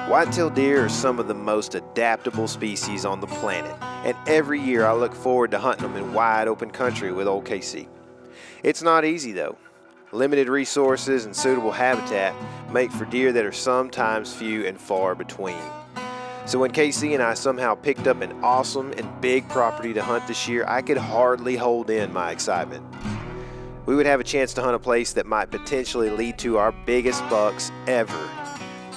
Whitetail deer are some of the most adaptable species on the planet, and every year I look forward to hunting them in wide open country with old KC. It's not easy though. Limited resources and suitable habitat make for deer that are sometimes few and far between. So when KC and I somehow picked up an awesome and big property to hunt this year, I could hardly hold in my excitement. We would have a chance to hunt a place that might potentially lead to our biggest bucks ever.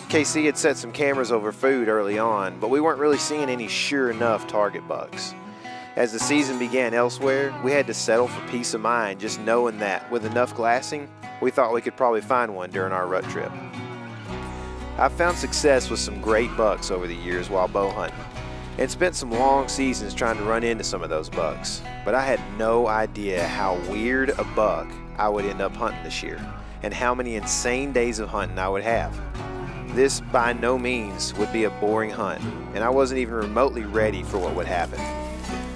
KC had set some cameras over food early on, but we weren't really seeing any sure enough target bucks. As the season began elsewhere, we had to settle for peace of mind just knowing that with enough glassing, we thought we could probably find one during our rut trip. I've found success with some great bucks over the years while bow hunting, and spent some long seasons trying to run into some of those bucks, but I had no idea how weird a buck I would end up hunting this year, and how many insane days of hunting I would have. This by no means would be a boring hunt, and I wasn't even remotely ready for what would happen.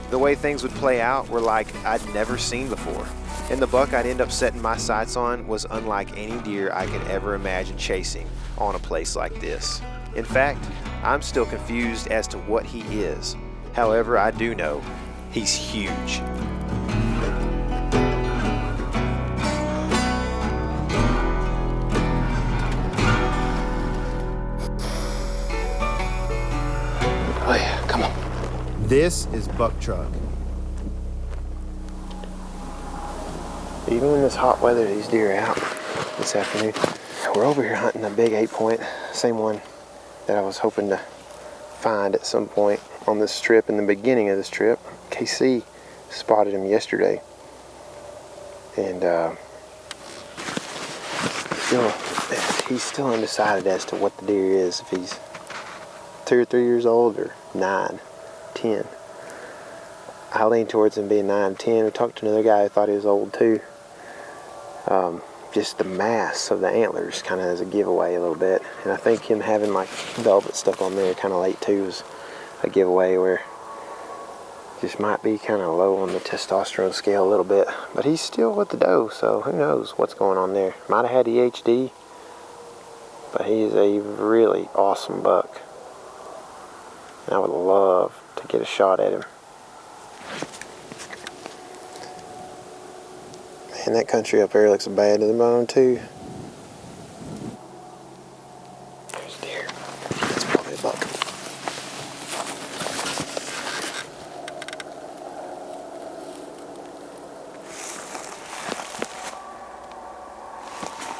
The way things would play out were like I'd never seen before, and the buck I'd end up setting my sights on was unlike any deer I could ever imagine chasing on a place like this. In fact, I'm still confused as to what he is. However, I do know he's huge. Oh yeah, come on. This is buck truck. Even in this hot weather, these deer are out this afternoon. We're over here hunting a big 8-point, same one that I was hoping to find at some point on this trip, in the beginning of this trip. KC spotted him yesterday, and he's still undecided as to what the deer is, if he's 2 or 3 years old or 9, 10. I lean towards him being 9, 10. We talked to another guy who thought he was old too. Just the mass of the antlers kind of as a giveaway a little bit, and I think him having like velvet stuff on there kind of late too is a giveaway, where just might be kind of low on the testosterone scale a little bit, but he's still with the doe, so who knows what's going on there. Might have had EHD, but he is a really awesome buck, and I would love to get a shot at him. And that country up there looks bad to the bone too. There's deer. That's probably a buck.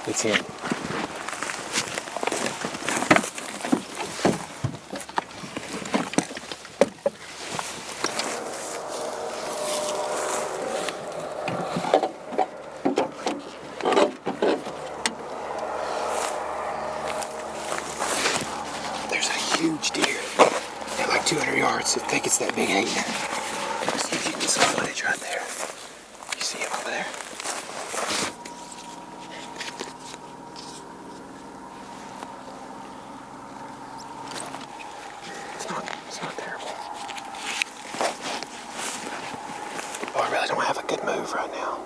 It's him. Huge deer at like 200 yards. I think it's that big 8. Let's see if you can get some footage right there. You see him over there? It's not terrible. Oh, I really don't have a good move right now.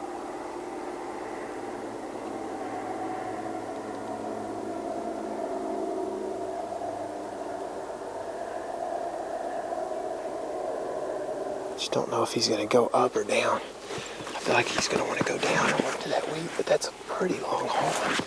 Just don't know if he's going to go up or down. I feel like he's going to want to go down and work to that wheat, but that's a pretty long haul.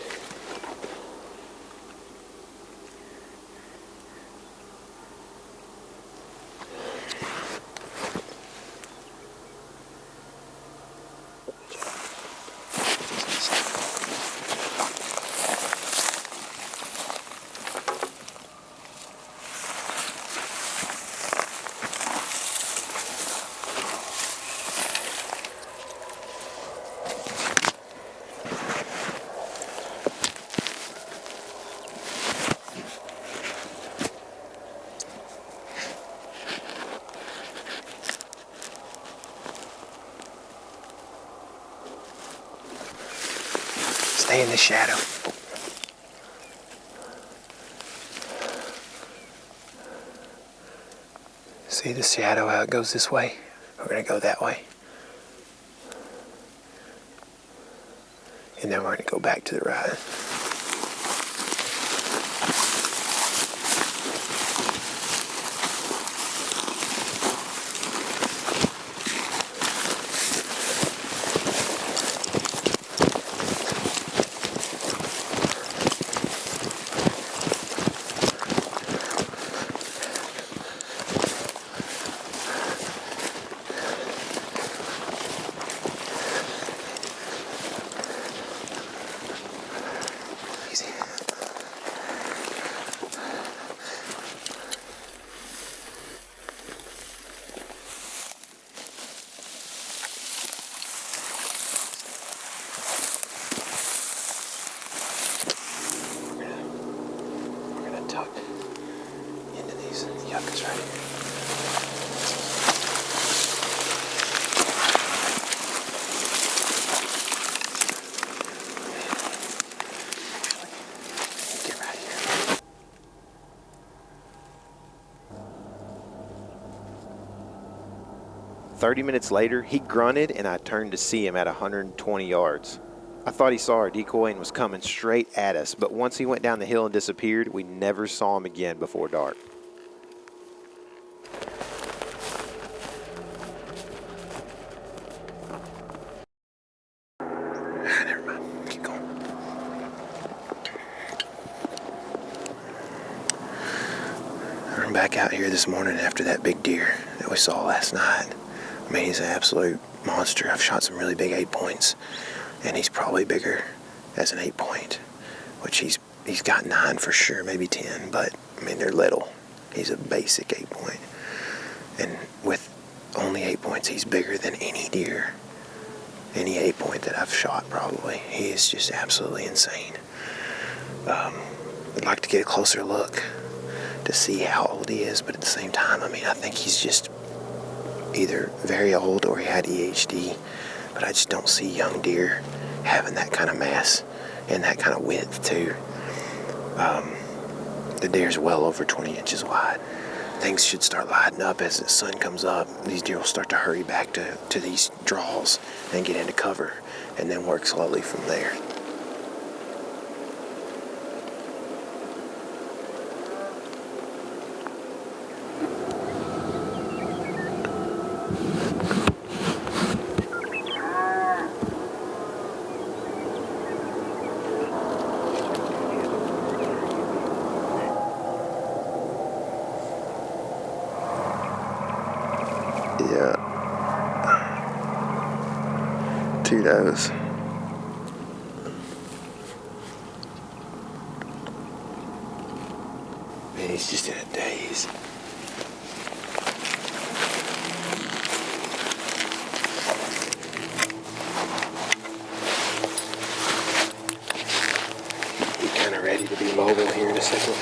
Stay in the shadow. See the shadow, how it goes this way? We're going to go that way. And then we're going to go back to the right. right here. Get right here. 30 minutes later, he grunted and I turned to see him at 120 yards. I thought he saw our decoy and was coming straight at us, but once he went down the hill and disappeared, we never saw him again before dark. Never mind. Keep going. I'm back out here this morning after that big deer that we saw last night. I mean, he's an absolute monster. I've shot some really big 8-points, and he's probably bigger as an 8-point, which he's got 9 for sure, maybe 10, but I mean, they're little. He's a basic 8-point, and with only 8 points, he's bigger than any deer, any 8-point that I've shot probably. He is just absolutely insane. I'd like to get a closer look to see how old he is, but at the same time, I mean, I think he's just either very old or he had EHD, but I just don't see young deer having that kind of mass and that kind of width too. The deer's well over 20 inches wide. Things should start lighting up as the sun comes up. These deer will start to hurry back to these draws and get into cover, and then work slowly from there. Yeah. 2 does. Man, he's just in a daze. He's kind of ready to be mobile here in a second.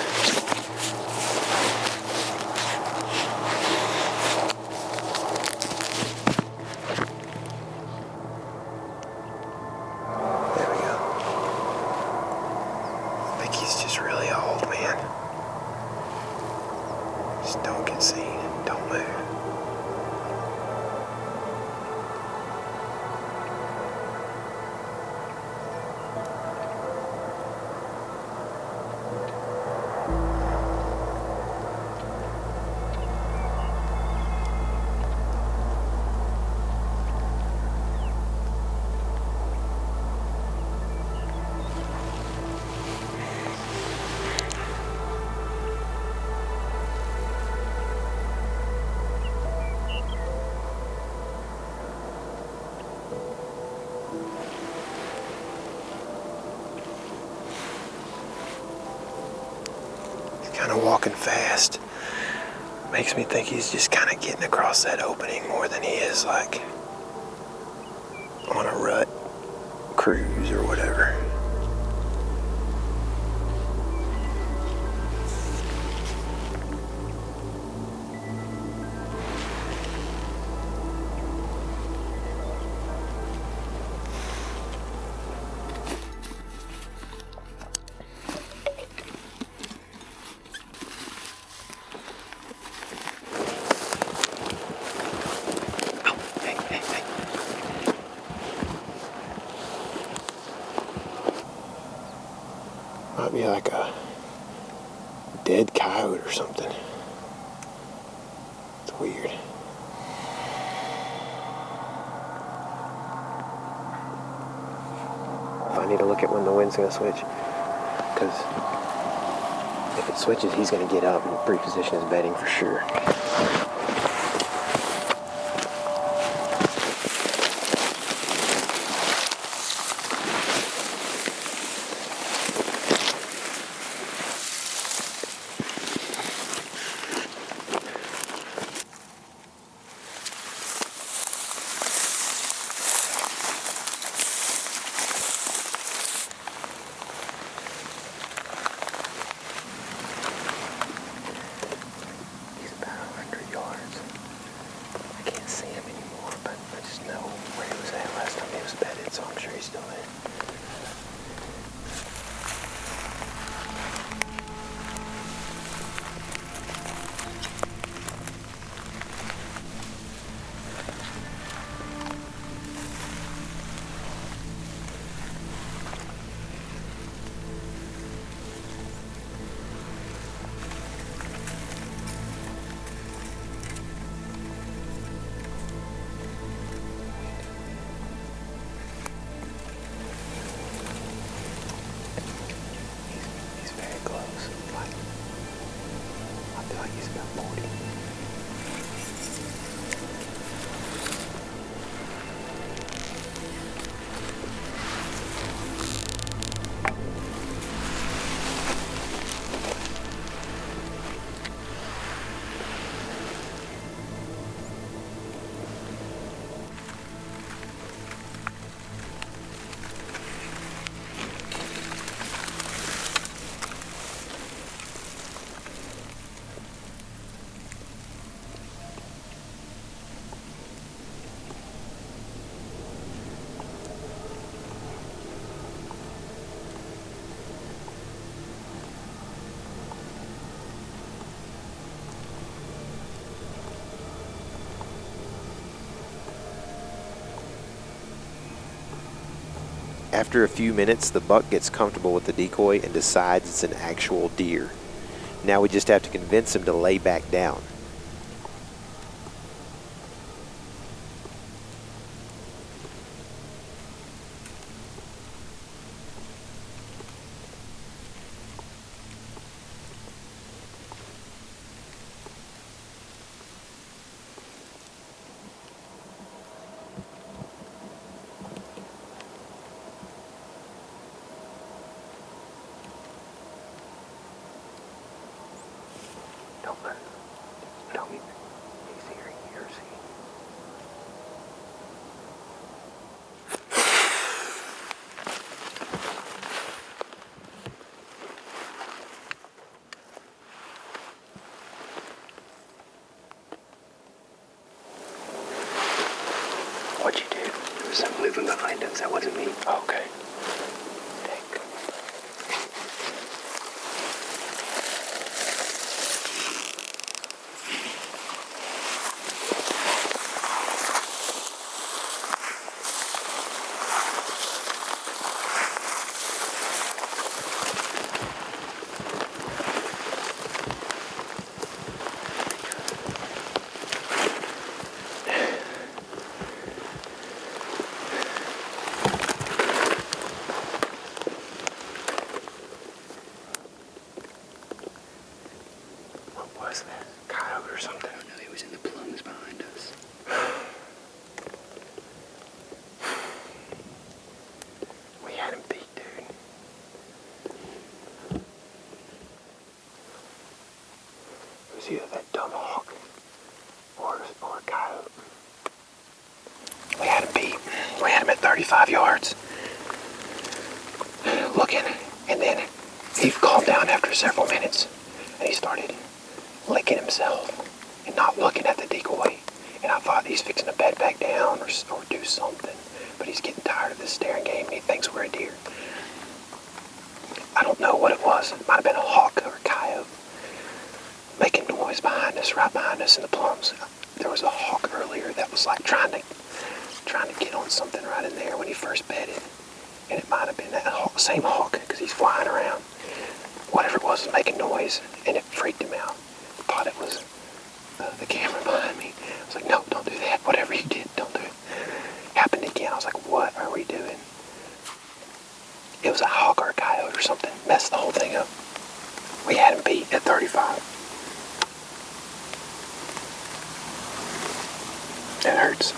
Just don't get seen. Don't move. Kind of walking fast. Makes me think he's just kind of getting across that opening more than he is like on a rut cruise or whatever. Might be like a dead coyote or something. It's weird. I need to look at when the wind's gonna switch, because if it switches, he's gonna get up and pre-position his bedding for sure. He's about like he's about 40. After a few minutes, the buck gets comfortable with the decoy and decides it's an actual deer. Now we just have to convince him to lay back down. What'd you do? There was some moving behind us. That wasn't me. Oh, okay. Was that coyote or something? I don't know. He was in the plums behind us. We had him beat, dude. It was either that dumb hawk or a coyote. We had him beat. We had him at 35 yards. Looking, and then he calmed down after several minutes, and he started licking himself and not looking at the decoy. And I thought he's fixing to bed back down or do something, but he's getting tired of this staring game and he thinks we're a deer. I don't know what it was. It might have been a hawk or a coyote making noise behind us, right behind us in the plums. There was a hawk earlier that was like trying to get on something right in there when he first bedded, and it might have been that same hawk because he's flying around. Whatever it was making noise, and it freaked him out. Thought it was the camera behind me. I was like, no, don't do that. Whatever you did, don't do it. Happened again. I was like, what are we doing? It was a hawk or a coyote or something. Messed the whole thing up. We had him beat at 35. It hurts.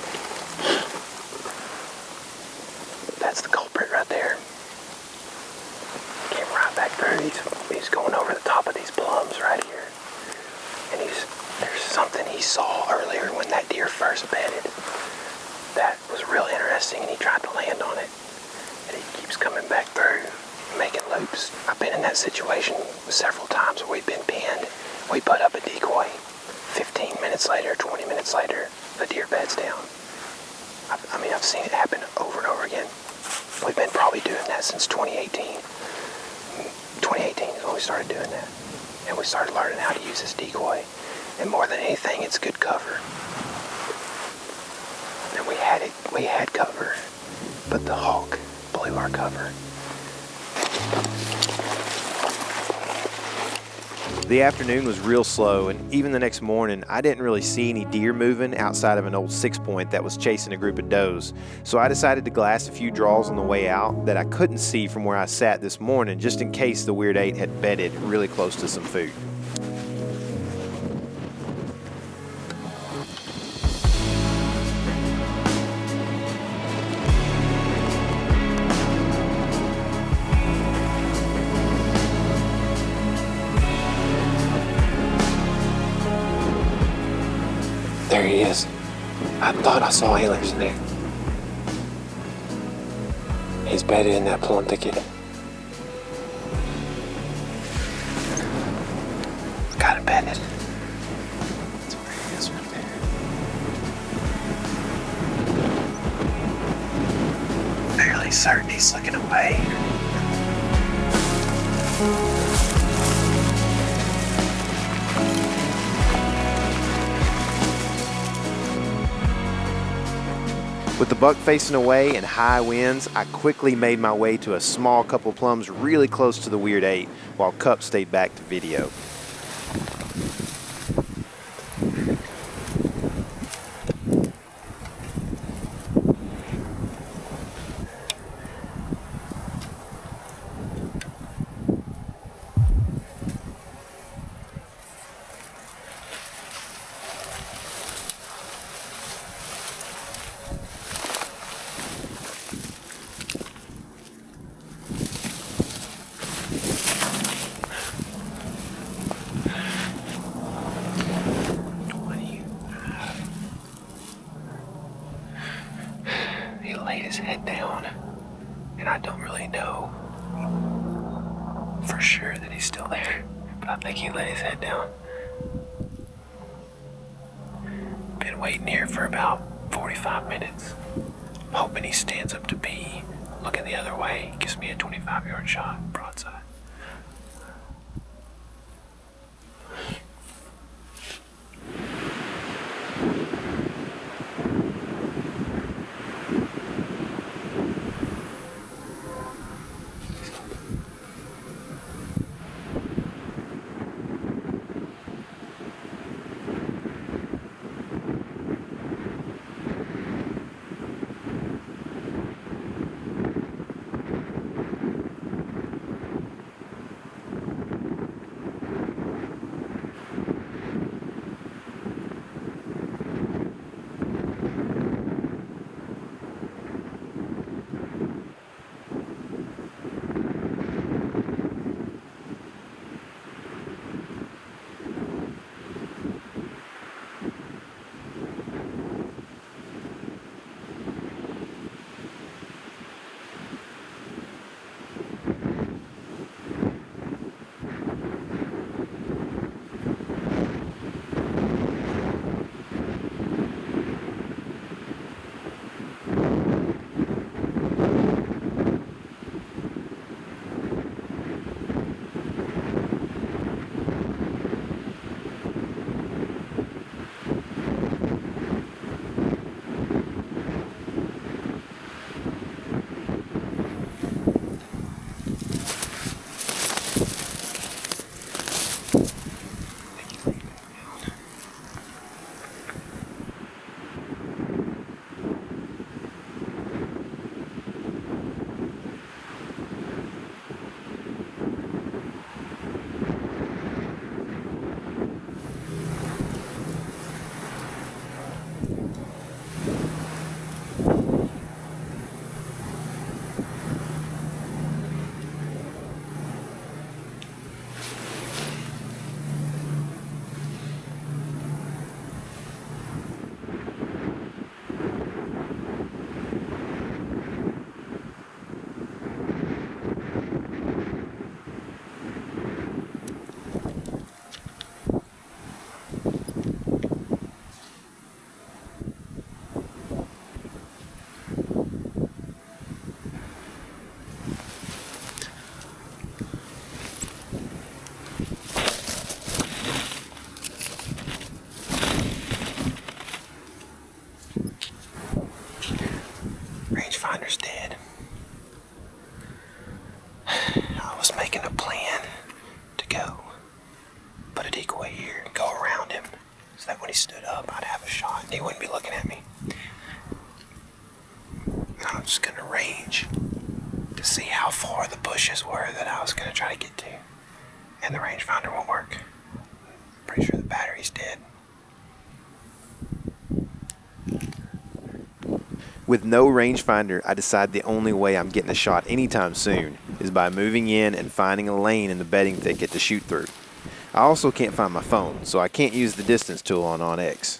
That's the culprit right there. Came right back through. He's going over the top of these plums right here. And there's something he saw earlier when that deer first bedded that was real interesting, and he tried to land on it. And he keeps coming back through, making loops. I've been in that situation several times where we've been pinned. We put up a decoy. 15 minutes later, 20 minutes later, the deer beds down. I've seen it happen over and over again. We've been probably doing that since 2018. 2018 is when we started doing that. And we started learning how to use this decoy. And more than anything, it's good cover. And we had cover, but the hawk blew our cover. The afternoon was real slow, and even the next morning, I didn't really see any deer moving outside of an old 6-point that was chasing a group of does. So I decided to glass a few draws on the way out that I couldn't see from where I sat this morning, just in case the Weird 8 had bedded really close to some food. thought I saw antlers in there. He's bedded in that plum thicket. Got him bedded. That's where he is right there. Fairly certain he's looking away. With the buck facing away and high winds, I quickly made my way to a small couple plums really close to the Weird 8, while Cup stayed back to video. He laid his head down, and I don't really know for sure that he's still there, but I think he laid his head down. Been waiting here for about 45 minutes, hoping he stands up to pee, looking the other way, gives me a 25-yard shot broadside. Rangefinder's dead. I was making a plan to go put a decoy here and go around him so that when he stood up I'd have a shot and he wouldn't be looking at me. And I was just going to range to see how far the bushes were that I was going to try to get to. And the rangefinder won't work. Pretty sure the battery's dead. With no rangefinder, I decide the only way I'm getting a shot anytime soon is by moving in and finding a lane in the bedding thicket to shoot through. I also can't find my phone, so I can't use the distance tool on OnX.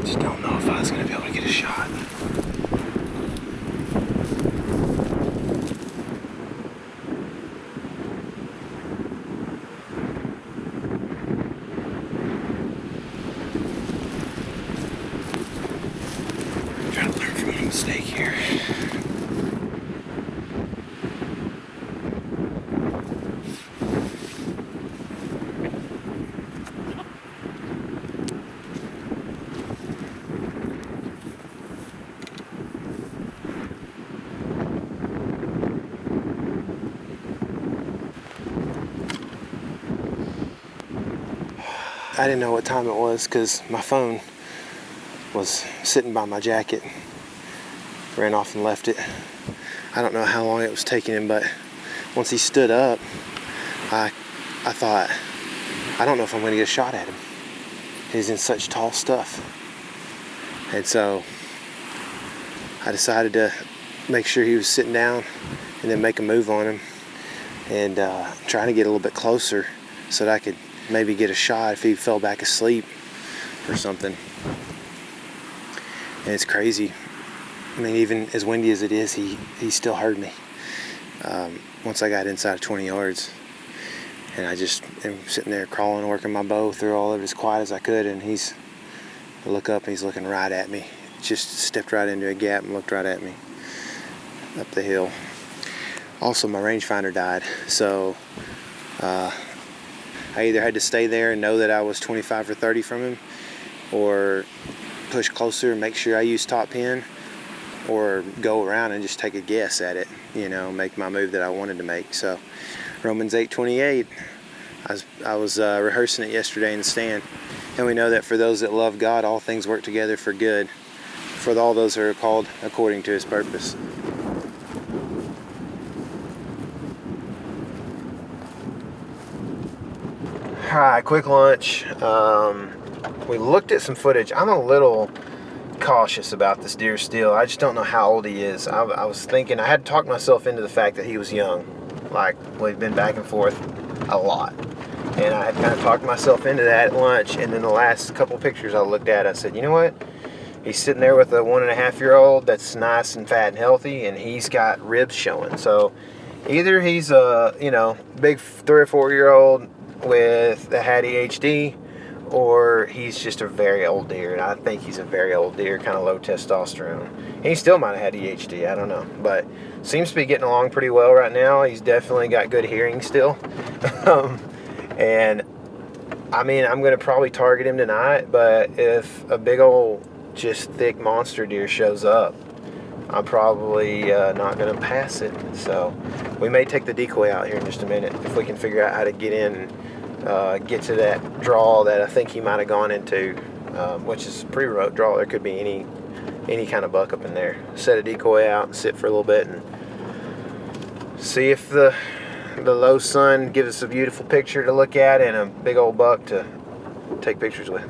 just don't know if I was going to be able to get a shot. I'm trying to learn from my mistake here. I didn't know what time it was because my phone was sitting by my jacket. Ran off and left it. I don't know how long it was taking him, but once he stood up, I thought, I don't know if I'm going to get a shot at him. He's in such tall stuff. And so I decided to make sure he was sitting down and then make a move on him and trying to get a little bit closer so that I could maybe get a shot if he fell back asleep or something. And it's crazy. I mean, even as windy as it is, he still heard me. Once I got inside of 20 yards, and I just am sitting there crawling, working my bow through all of it as quiet as I could, and I look up and he's looking right at me. Just stepped right into a gap and looked right at me up the hill. Also, my rangefinder died, so I either had to stay there and know that I was 25 or 30 from him, or push closer and make sure I use top pin, or go around and just take a guess at it, make my move that I wanted to make. So Romans 8:28, I was rehearsing it yesterday in the stand, and we know that for those that love God, all things work together for good, for all those who are called according to his purpose. Alright, quick lunch. We looked at some footage. I'm a little cautious about this deer still. I just don't know how old he is. I was thinking, I had to talk myself into the fact that he was young. Like, we've been back and forth a lot. And I had kind of talked myself into that at lunch, and then the last couple pictures I looked at, I said, you know what? He's sitting there with a 1.5-year-old that's nice and fat and healthy, and he's got ribs showing. So either he's a, big 3 or 4-year-old with that had EHD, or he's just a very old deer, and I think he's a very old deer, kind of low testosterone. He still might have had EHD, I don't know, but seems to be getting along pretty well right now. He's definitely got good hearing still. And I mean, I'm going to probably target him tonight, but if a big old, just thick monster deer shows up, I'm probably not going to pass it. So we may take the decoy out here in just a minute if we can figure out how to get in and get to that draw that I think he might have gone into, which is a pretty remote draw. There could be any kind of buck up in there. Set a decoy out and sit for a little bit and see if the low sun gives us a beautiful picture to look at and a big old buck to take pictures with.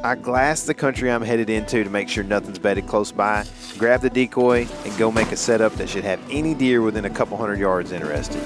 I glass the country I'm headed into to make sure nothing's bedded close by, grab the decoy, and go make a setup that should have any deer within a couple hundred yards interested.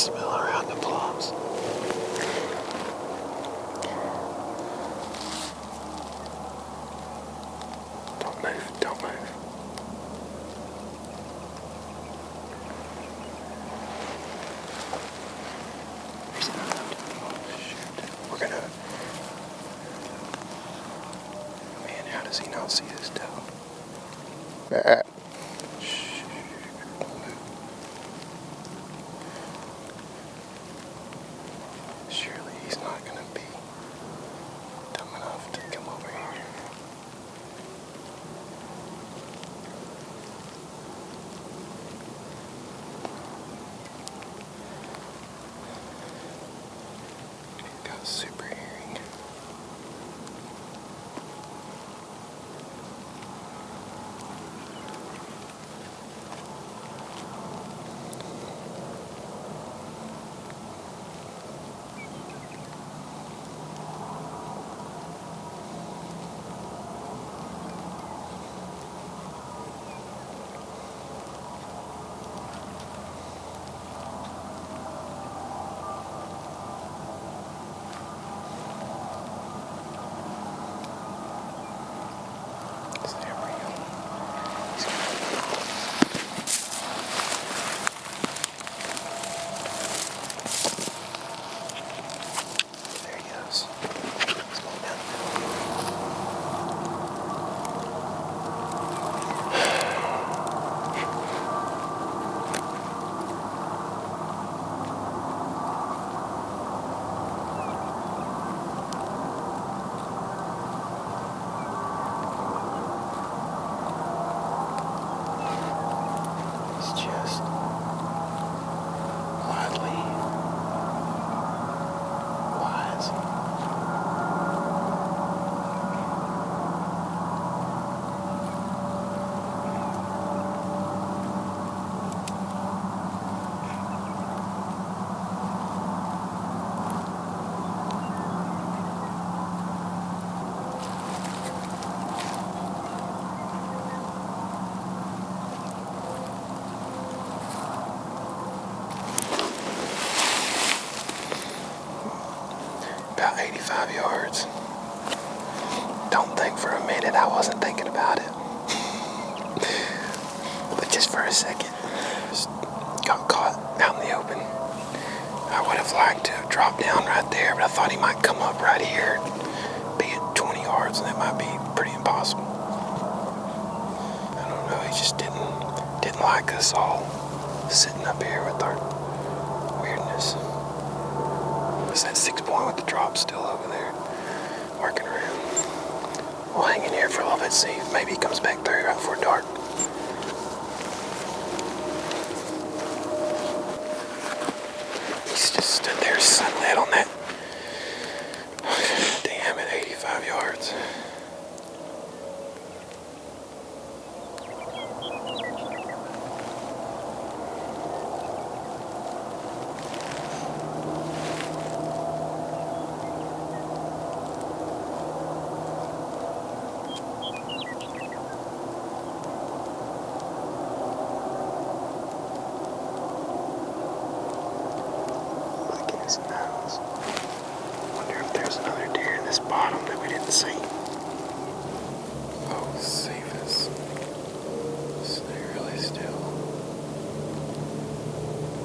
smell around the plums. Don't move, don't move. There's another. Oh, shoot. We're gonna... Man, how does he not see this doe? Surely he's not going to be dumb enough to come over here. He's got super hearing. About 85 yards. Don't think for a minute I wasn't thinking about it. But just for a second. Just got caught out in the open. I would have liked to have dropped down right there, but I thought he might come up right here, be at 20 yards, and that might be pretty impossible. I don't know, he just didn't like us all sitting up here with our weirdness. There's that 6-point with the drop still over there, working around. We'll hang in here for a little bit, see if maybe he comes back through right before dark. He's just stood there sunlit on that. Damn, at 85 yards. Nose. Wonder if there's another deer in this bottom that we didn't see. Oh, Cephas. Stay really still.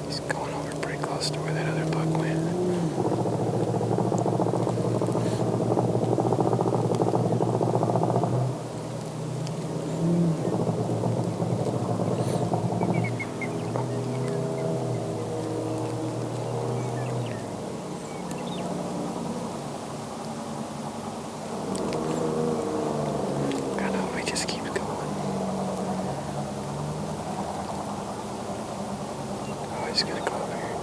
He's going over pretty close to where that other buck went. He's gonna go over here.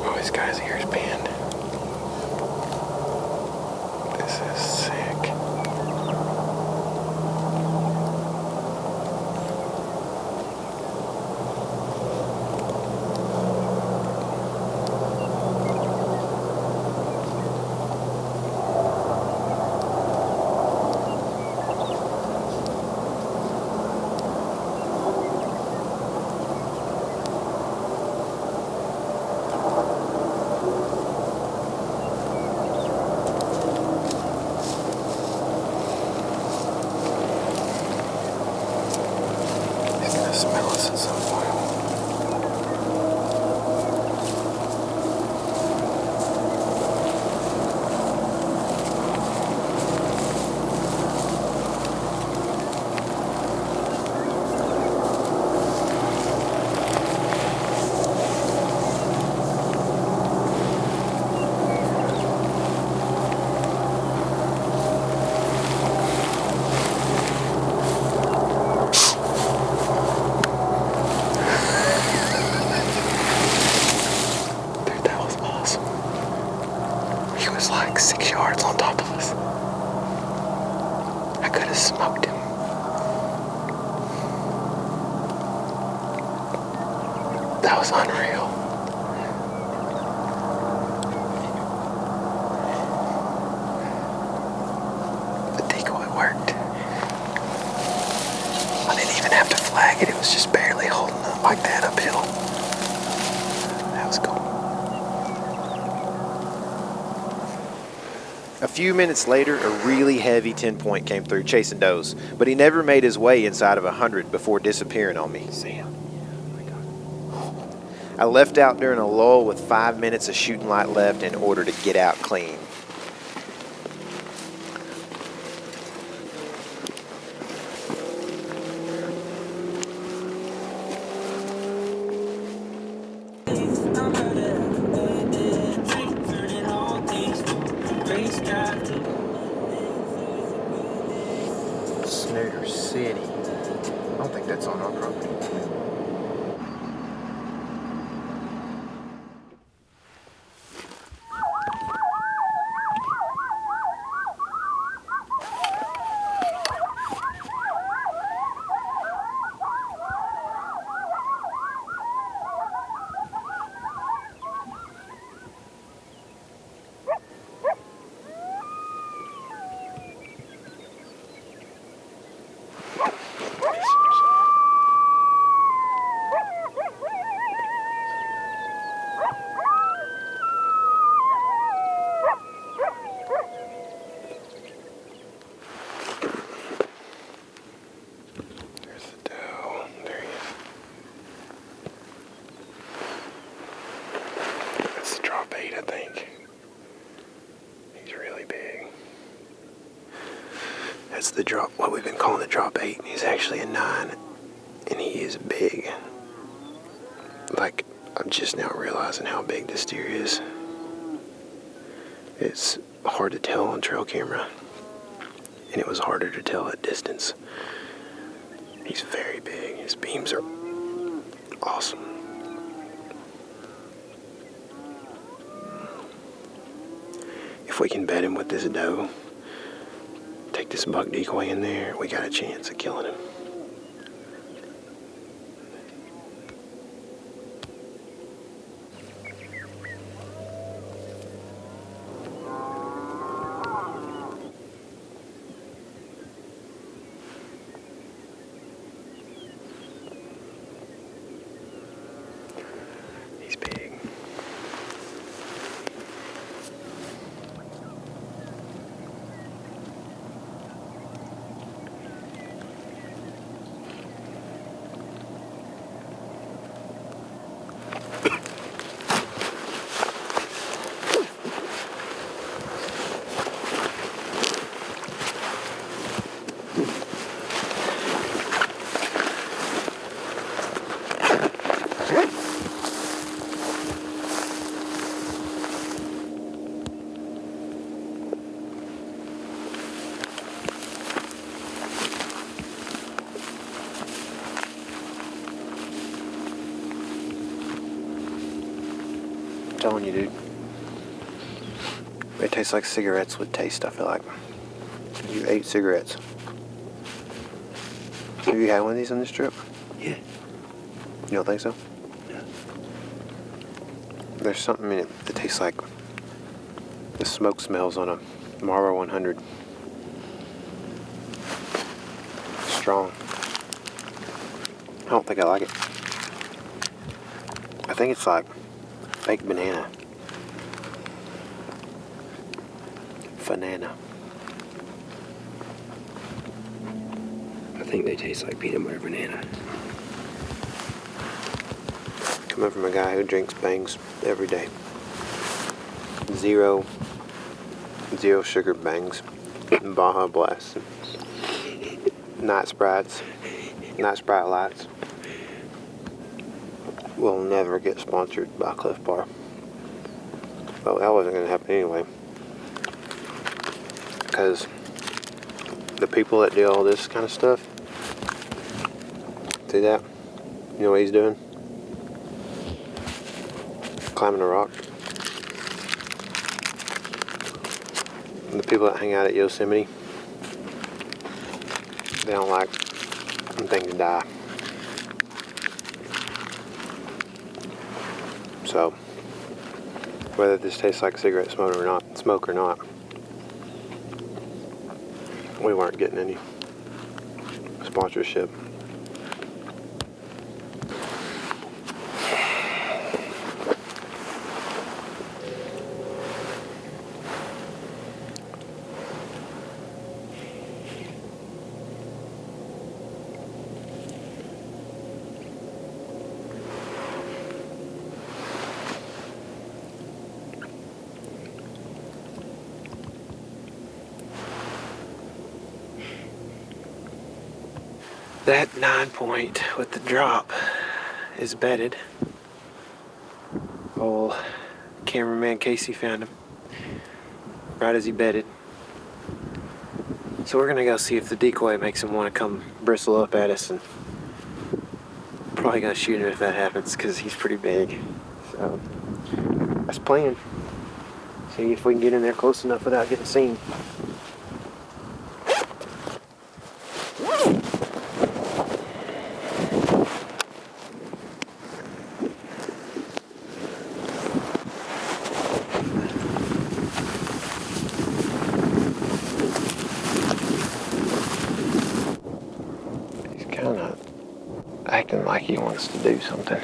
Oh, he's got his ears banned. This is sick. That was unreal. The decoy worked. I didn't even have to flag it. It was just barely holding up like that uphill. That was cool. A few minutes later, a really heavy 10-point came through chasing does, but he never made his way inside of 100 before disappearing on me. See him. I left out during a lull with 5 minutes of shooting light left in order to get out clean. Snooter City. I don't think that's on our property. I think. He's really big. That's the drop, what we've been calling the drop 8. He's actually a 9, and he is big. Like, I'm just now realizing how big this deer is. It's hard to tell on trail camera, and it was harder to tell at distance. He's very big. His beams are awesome. If we can bet him with this doe, take this buck decoy in there, we got a chance of killing him. He's big. I'm telling you, dude. It tastes like cigarettes would taste, I feel like. You ate cigarettes. Have you had one of these on this trip? Yeah. You don't think so? No. There's something in it that tastes like the smoke smells on a Marlboro 100. Strong. I don't think I like it. I think it's like fake banana. Banana. I think they taste like peanut butter banana. Coming from a guy who drinks bangs every day. Zero sugar bangs. Baja Blasts. Night Sprites. Night Sprite Lights. Will never get sponsored by Cliff Bar. Well, that wasn't going to happen anyway. Because the people that do all this kind of stuff, see that? You know what he's doing? Climbing a rock. And the people that hang out at Yosemite, they don't like them things to die. So whether this tastes like cigarette smoke or not, we weren't getting any sponsorship. That 9-point with the drop is bedded. Old cameraman Casey found him right as he bedded. So we're gonna go see if the decoy makes him want to come bristle up at us, and probably gonna shoot him if that happens because he's pretty big. So that's the plan. See if we can get in there close enough without getting seen. Kind of acting like he wants to do something. I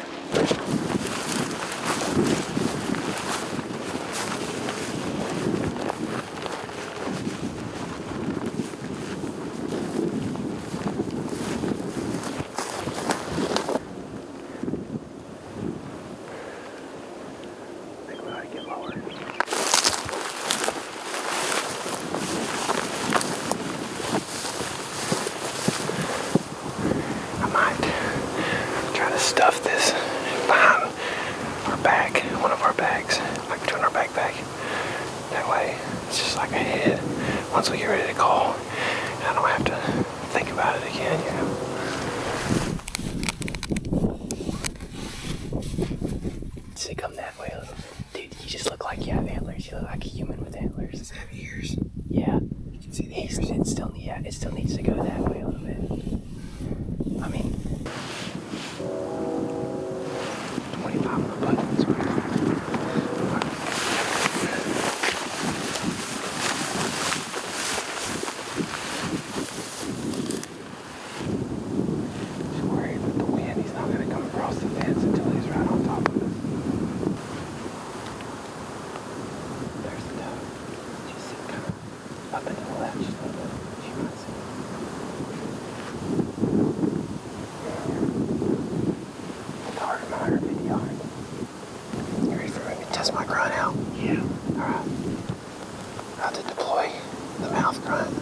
think we ought to get lower. Stuff this behind our bag, one of our bags, like between our backpack. That way, it's just like a head. Once we get ready to call, I don't have to think about it again, you know. See, come that way a little bit. Dude, you just look like you have antlers. You look like a human with antlers. Does it have ears? Yeah. You can see the ears. It still needs to go that way a little bit. I mean, 25 on the buttons. He's worried with the wind. He's not going to come across the fence until he's right on top of us. There's the dove. She's sitting kind of up into the left. She's a little bit. She might see. You ready for me to test my grunt out? Yeah. Alright. About to deploy the mouth grunt.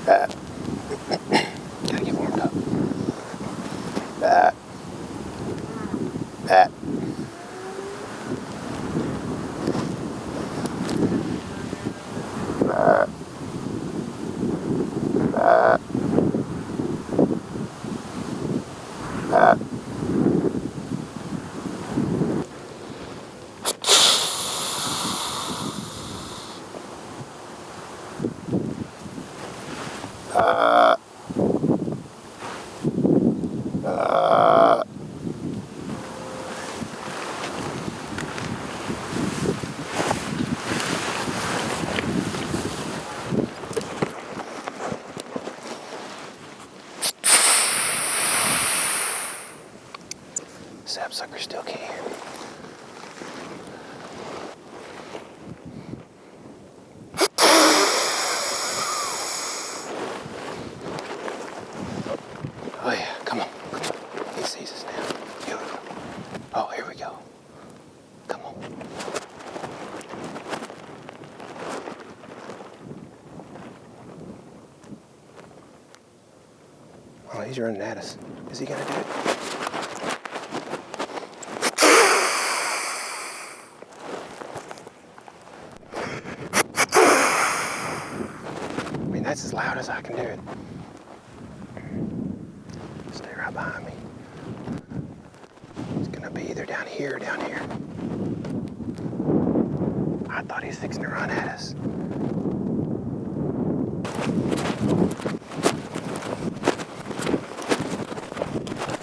Gotta get warmed up. Sapsucker still can't hear me. Oh yeah, come on. He sees us now. Beautiful. Oh, here we go. Come on. Oh, he's running at us. Is he gonna do it? I mean, that's as loud as I can do it. Stay right behind me. It's gonna be either down here or down here. I thought he was fixing to run at us.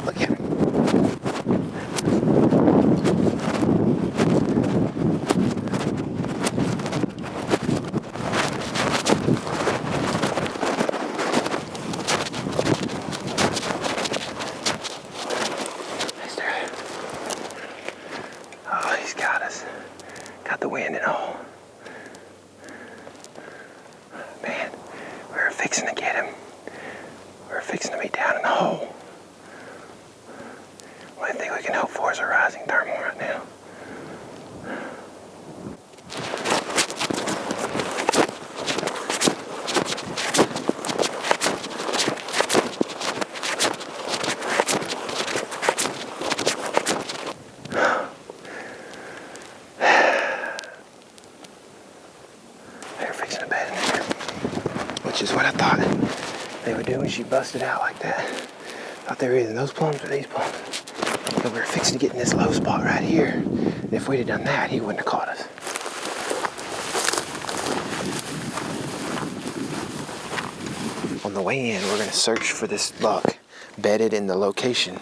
Look at him. wind and all. Man, we were fixing to get him. We were fixing to be down in the hole. The only thing we can hope for is a rising thermal right now. They're fixing to bed in there, which is what I thought they would do when she busted out like that. Thought they were either those plums or these plums. But we were fixing to get in this low spot right here. And if we'd have done that, he wouldn't have caught us. On the way in, we're going to search for this buck bedded in the location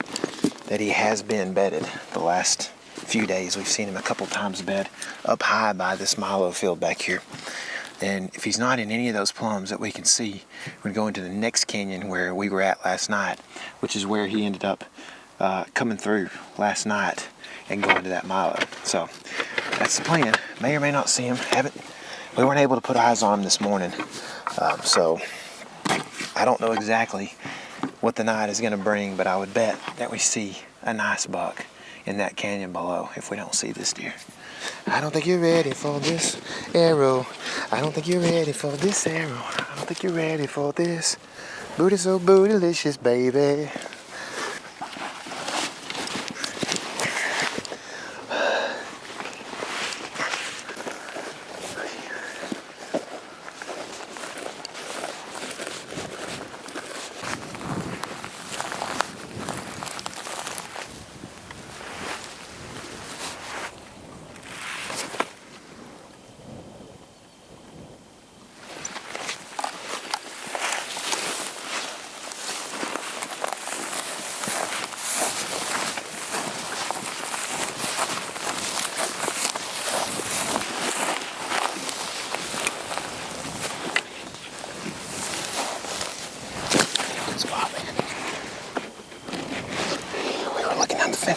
that he has been bedded the last few days. We've seen him a couple times bed up high by this milo field back here. And if he's not in any of those plums that we can see, we're going to go into the next canyon where we were at last night, which is where he ended up coming through last night and going to that milo. So that's the plan. May or may not see him. We weren't able to put eyes on him this morning. So I don't know exactly what the night is going to bring, but I would bet that we see a nice buck in that canyon below if we don't see this deer. I don't think you're ready for this arrow. I don't think you're ready for this arrow. I don't think you're ready for this. Booty so bootylicious, baby.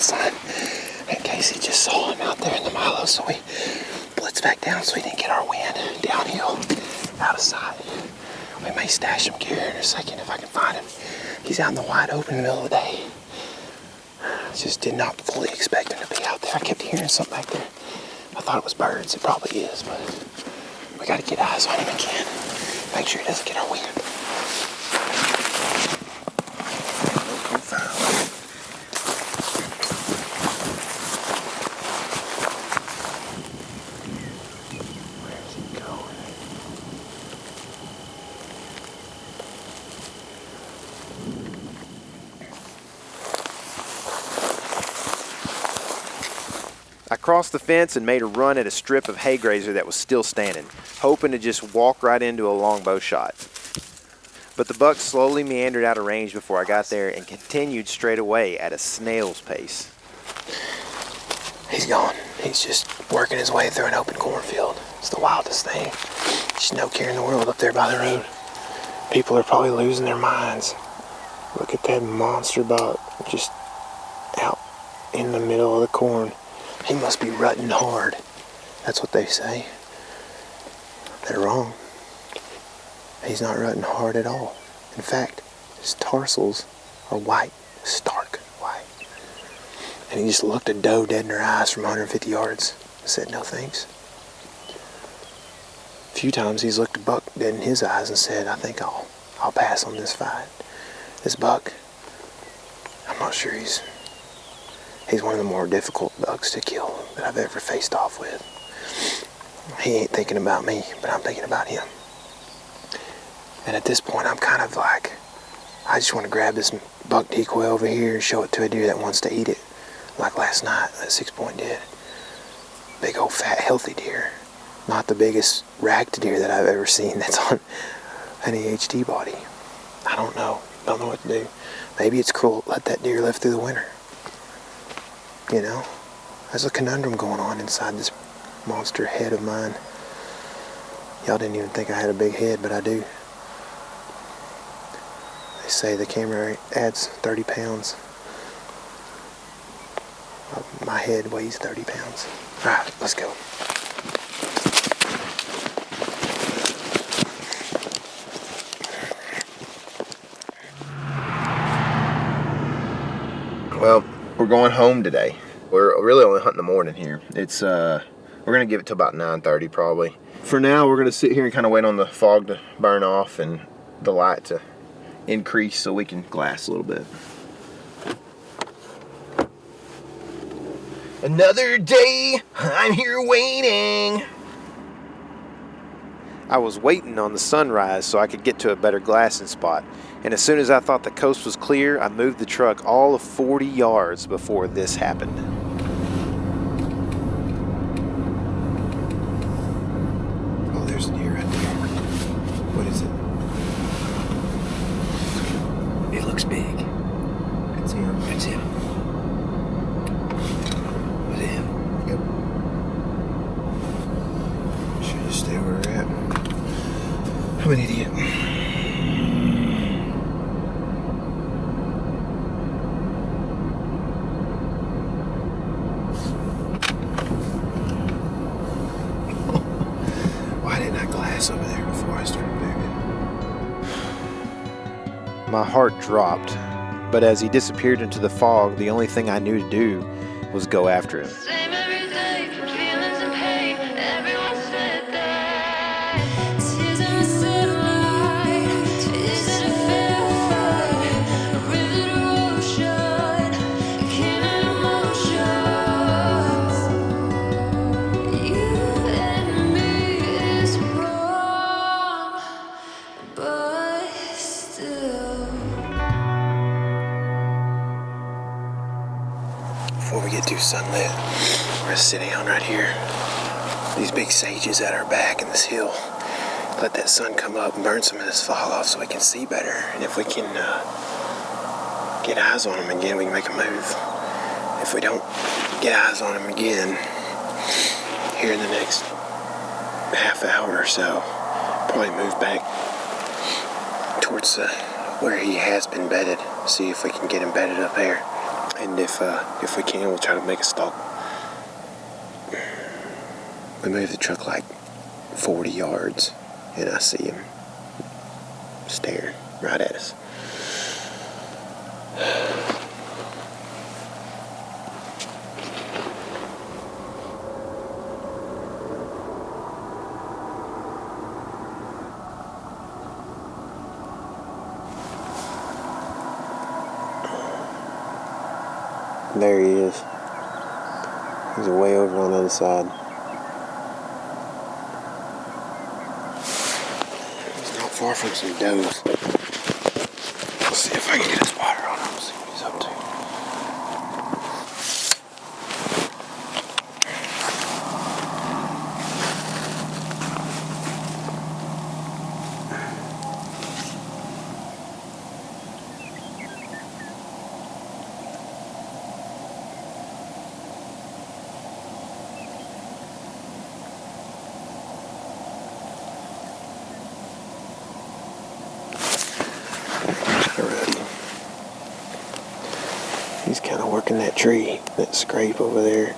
Line. And Casey just saw him out there in the milo, so we blitzed back down so we didn't get our wind downhill out of sight. We may stash him here in a second if I can find him. He's out in the wide open in the middle of the day. I just did not fully expect him to be out there. I kept hearing something back there. I thought it was birds. It probably is, but we got to get eyes on him again. Make sure he doesn't get our wind. I crossed the fence and made a run at a strip of hay grazer that was still standing, hoping to just walk right into a longbow shot. But the buck slowly meandered out of range before I got there and continued straight away at a snail's pace. He's gone. He's just working his way through an open cornfield. It's the wildest thing. Just no care in the world up there by the road. People are probably losing their minds. Look at that monster buck just out in the middle of the corn. He must be rutting hard. That's what they say. They're wrong. He's not rutting hard at all. In fact, his tarsals are white, stark white. And he just looked a doe dead in her eyes from 150 yards and said no thanks. A few times he's looked a buck dead in his eyes and said, I think I'll pass on this fight. This buck, I'm not sure he's one of the more difficult bucks to kill that I've ever faced off with. He ain't thinking about me, but I'm thinking about him. And at this point, I'm kind of like, I just want to grab this buck decoy over here and show it to a deer that wants to eat it. Like last night, that 6-point did. Big old fat healthy deer. Not the biggest racked deer that I've ever seen that's on an EHD body. I don't know. Don't know what to do. Maybe it's cruel to let that deer live through the winter. You know, there's a conundrum going on inside this monster head of mine. Y'all didn't even think I had a big head, but I do. They say the camera adds 30 pounds. My head weighs 30 pounds. All right, let's go. Well, we're going home today. We're really only hunting the morning here. It's we're gonna give it to about 9:30 probably. For now, we're gonna sit here and kind of wait on the fog to burn off and the light to increase so we can glass a little bit. Another day, I'm here waiting. I was waiting on the sunrise so I could get to a better glassing spot. And as soon as I thought the coast was clear, I moved the truck all of 40 yards before this happened. Oh, there's a deer right there. What is it? It looks big. It's him. It's him. Was it him? Yep. Should just stay where we're at. I'm an idiot. Why didn't I glass over there before I started moving? My heart dropped, but as he disappeared into the fog, the only thing I knew to do was go after him. Same every day, feelings and pain. Everyone said that. Tears in the sunlight. Is it a fair fight? A river to ocean, kin and emotions. You and me is wrong, but still. Before we get too sunlit, we're gonna sit down right here. These big sages at our back in this hill. Let that sun come up and burn some of this fog off so we can see better. And if we can get eyes on them again, we can make a move. If we don't get eyes on them again, here in the next half hour or so, probably move back towards where he has been bedded. See if we can get him bedded up there. And if we can, we'll try to make a stalk. We moved the truck like 40 yards, and I see him staring right at us. There he is. He's way over on the other side. He's not far from some does. Let's see if I can get a spotter on him. See what he's up to. He's kind of working that tree, that scrape over there.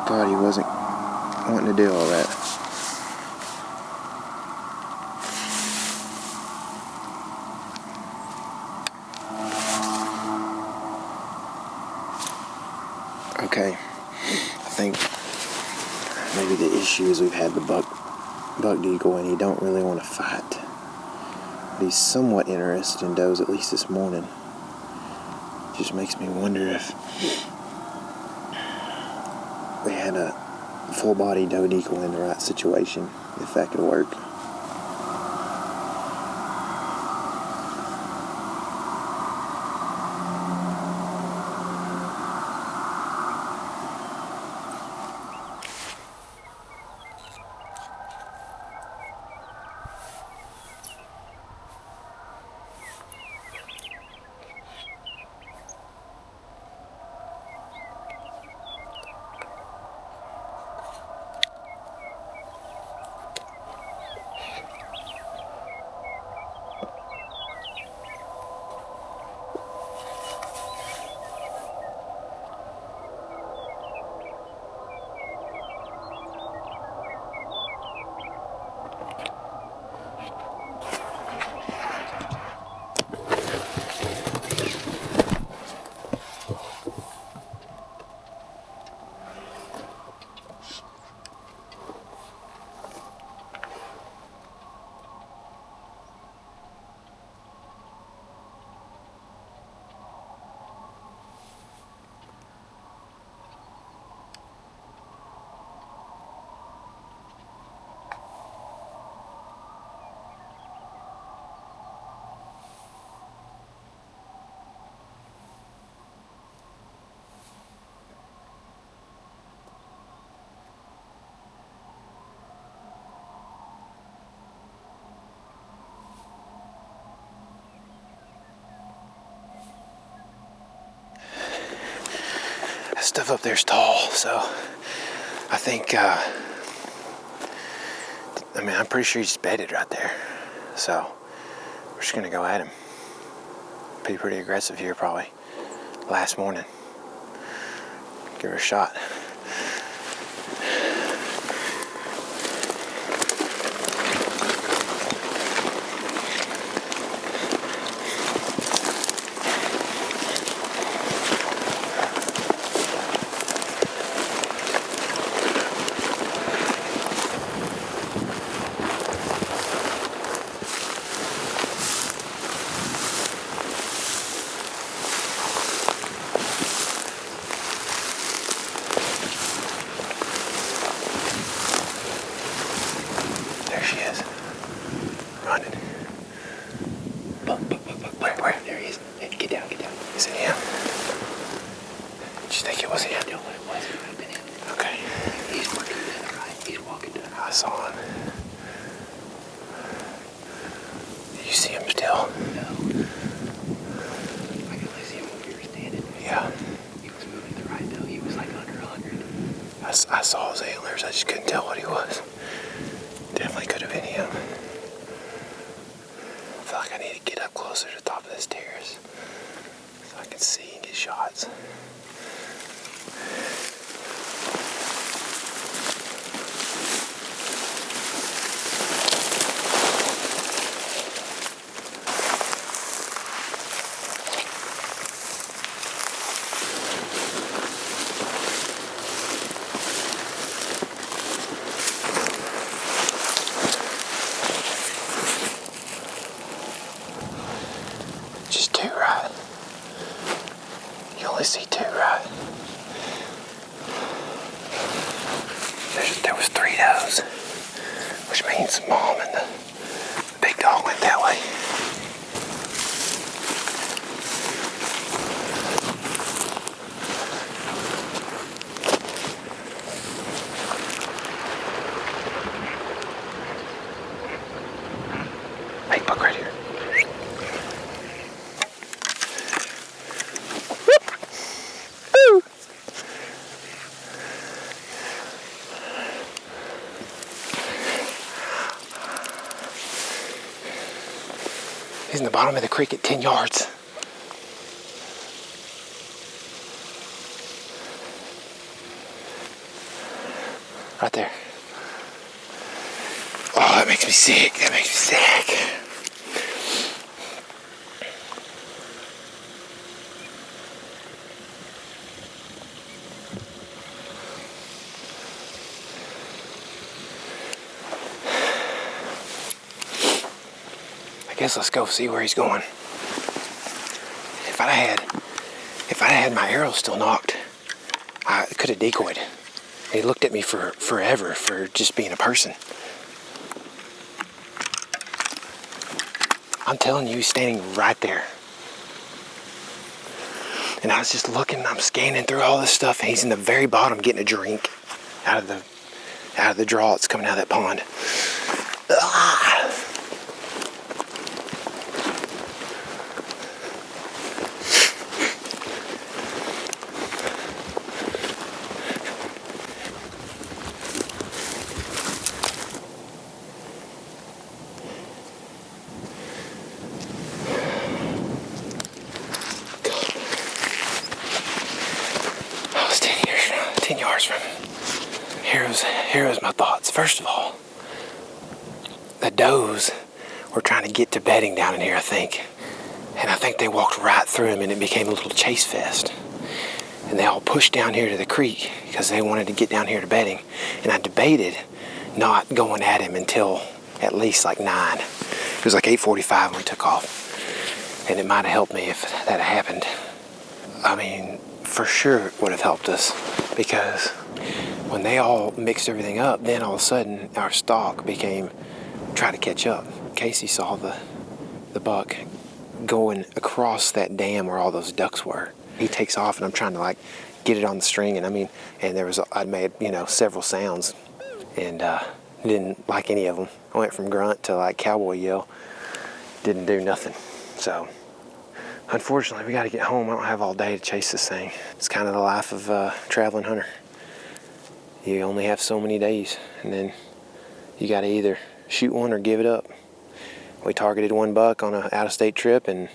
Thought he wasn't wanting to do all that. Okay, I think maybe the issue is we've had the buck deagle and he don't really want to fight. But he's somewhat interested in does, at least this morning. Just makes me wonder if we had a full body doe deagle in the right situation, if that could work. stuff up there's tall, so I think, I'm pretty sure he's bedded right there. So we're just gonna go at him. Be pretty aggressive here probably. Last morning. Give her a shot. Where? There he is. Hey, get down. Is it him? Did you think it was him? I know what it was. It might have been him. Okay. He's working to the right. He's walking to the right. I saw him. You see him still? No. I can only see him when we were standing. Yeah. He was moving to the right, though. He was like under 100. I saw his antlers. I just couldn't tell what he was. Definitely could have been him. I feel like I need to get up closer to the top of this terrace so I can see and get shots. Just two, right? You only see two, right? There was three does, which means Mom and the big dog went that way. Hey, buck right here. He's in the bottom of the creek at 10 yards. Right there. Oh, that makes me sick. I guess let's go see where he's going. If I'd had my arrow still knocked, I could have decoyed. He looked at me for forever for just being a person. I'm telling you, he's standing right there. And I was just looking, I'm scanning through all this stuff, and he's in the very bottom getting a drink out of the draw that's coming out of that pond. Ah! I was 10 yards from him. Here was my thoughts. First of all, the does were trying to get to bedding down in here, I think. And I think they walked right through him and it became a little chase fest. And they all pushed down here to the creek because they wanted to get down here to bedding. And I debated not going at him until at least like 9. It was like 8:45 when we took off. And it might have helped me if that had happened. I mean, for sure it would have helped us because when they all mixed everything up, then all of a sudden our stalk became try to catch up. Casey saw the buck going across that dam where all those ducks were. He takes off and I'm trying to like get it on the string, and I'd made several sounds and didn't like any of them. I went from grunt to like cowboy yell, didn't do nothing. So unfortunately, we got to get home. I don't have all day to chase this thing. It's kind of the life of a traveling hunter. You only have so many days, and then you got to either shoot one or give it up. We targeted one buck on an out-of-state trip, and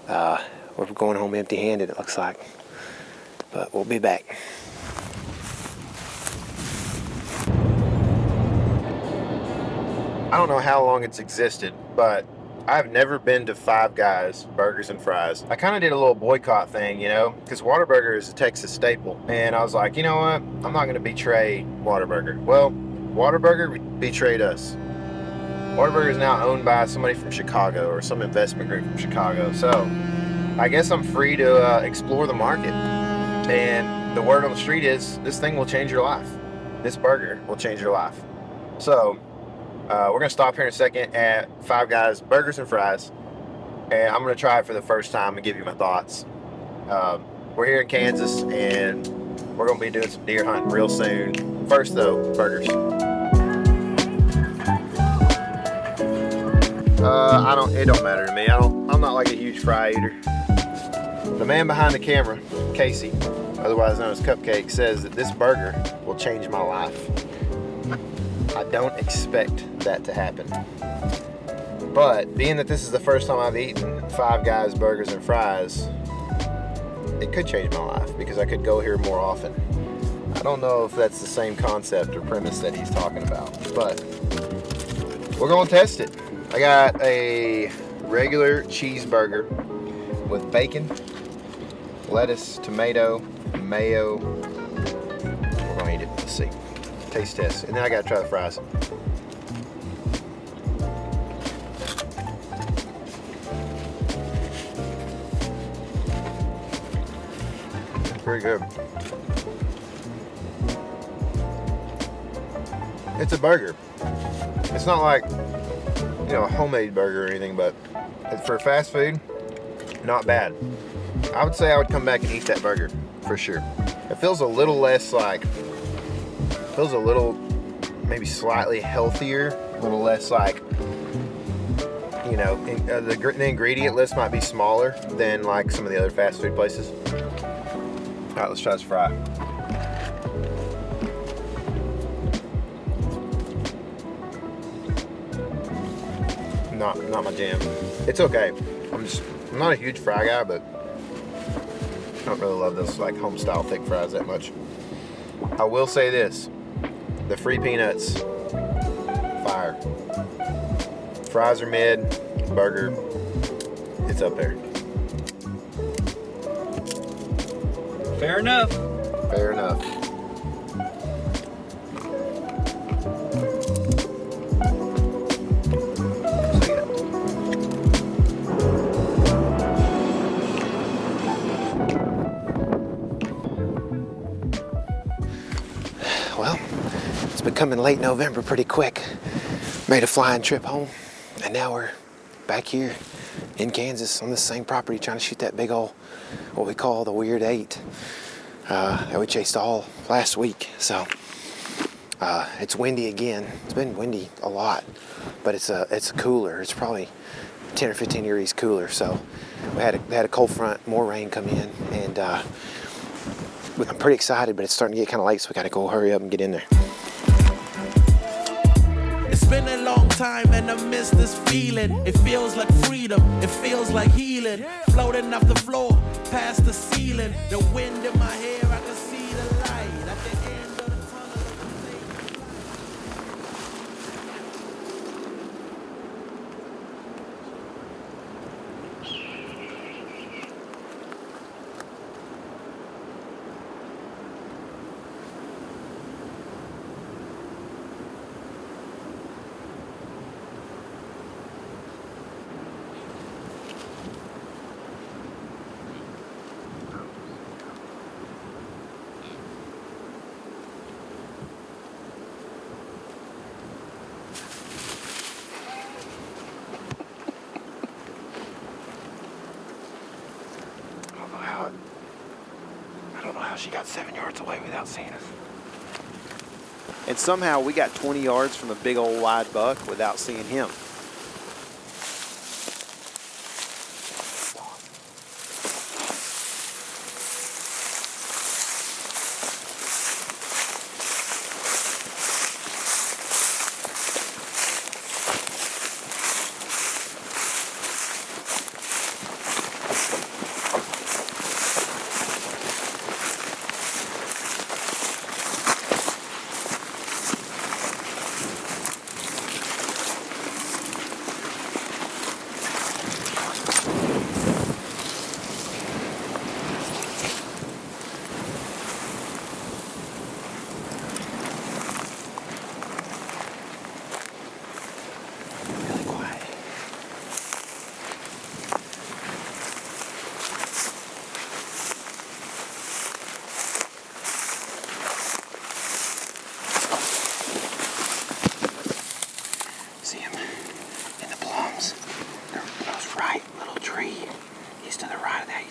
we're going home empty-handed, it looks like. But we'll be back. I don't know how long it's existed, but I've never been to Five Guys Burgers and Fries. I kind of did a little boycott thing, you know, because Whataburger is a Texas staple. And I was like, you know what? I'm not going to betray Whataburger. Well, Whataburger betrayed us. Whataburger is now owned by somebody from Chicago or some investment group from Chicago. So I guess I'm free to explore the market. And the word on the street is this thing will change your life. This burger will change your life. So we're going to stop here in a second at Five Guys Burgers and Fries. And I'm going to try it for the first time and give you my thoughts. We're here in Kansas and we're going to be doing some deer hunting real soon. First though, burgers. It don't matter to me. I'm not like a huge fry eater. The man behind the camera, Casey, otherwise known as Cupcake, says that this burger will change my life. I don't expect that to happen. But being that this is the first time I've eaten Five Guys Burgers and Fries, it could change my life because I could go here more often. I don't know if that's the same concept or premise that he's talking about, but we're going to test it. I got a regular cheeseburger with bacon, lettuce, tomato, mayo. We're going to eat it. Let's see. Taste test. And then I got to try the fries. Pretty good. It's a burger. It's not like, you know, a homemade burger or anything, but for fast food, not bad. I would say I would come back and eat that burger for sure. It feels a little less like, maybe slightly healthier, a little less like, you know, the ingredient list might be smaller than like some of the other fast food places. All right, let's try this fry. Not my jam. It's okay. I'm not a huge fry guy, but I don't really love those like home style thick fries that much. I will say this: the free peanuts, fire. Fries are mid. Burger, it's up there. Fair enough. Fair enough. Well, it's becoming late November pretty quick. Made a flying trip home, and now we're back here in Kansas on this same property trying to shoot that big old, what we call the Weird 8 that we chased all last week. So it's windy again. It's been windy a lot, but it's cooler. It's probably 10 or 15 degrees cooler. So we had a cold front, more rain come in, and I'm pretty excited, but it's starting to get kind of late, so we got to go hurry up and get in there. It's been a long time and I miss this feeling. It feels like freedom, it feels like healing. Floating off the floor, past the ceiling. The wind in my hair, I can see the light at the end of the tunnel. I don't know how she got 7 yards away without seeing us. And somehow we got 20 yards from a big old wide buck without seeing him.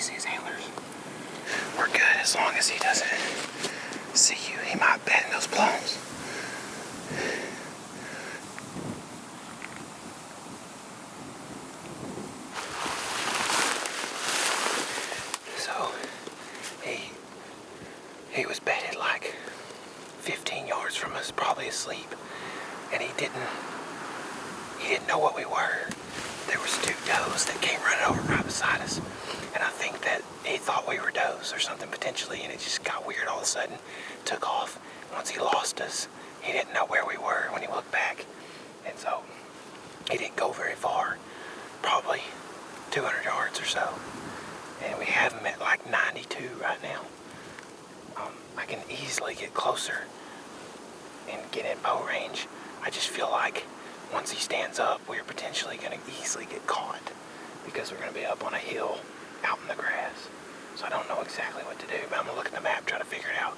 see his antlers? We're good as long as he doesn't see you. He might bed in those plums. So, he was bedded like 15 yards from us, probably asleep, and he didn't know what we were. There was 2 does that came running over right beside us, and I think that he thought we were does or something potentially, and it just got weird all of a sudden. Took off. Once he lost us, he didn't know where we were when he looked back, and so he didn't go very far, probably 200 yards or so, and we have him at like 92 right now. I can easily get closer and get in bow range. I just feel like once he stands up, we're potentially going to easily get caught because we're going to be up on a hill out in the grass. So I don't know exactly what to do, but I'm going to look at the map, try to figure it out.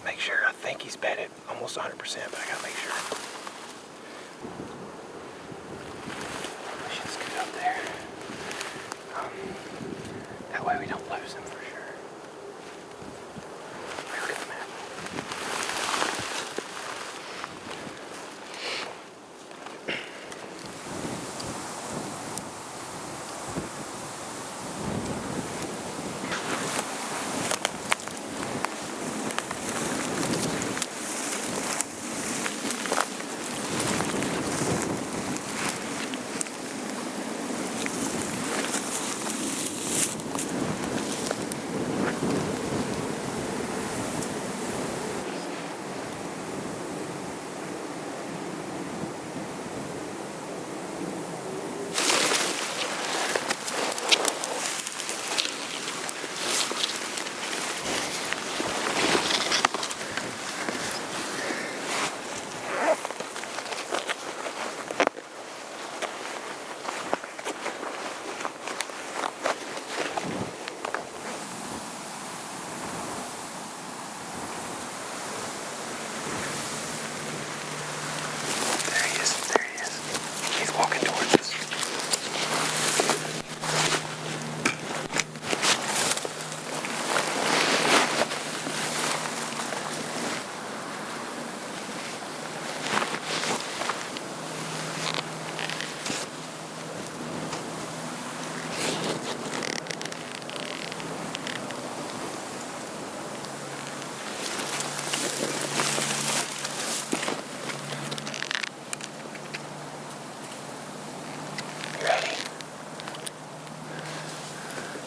Make sure. I think he's bedded almost 100%, but I got to make sure. We should scoot up there. That way we don't lose him for sure. Look at the map.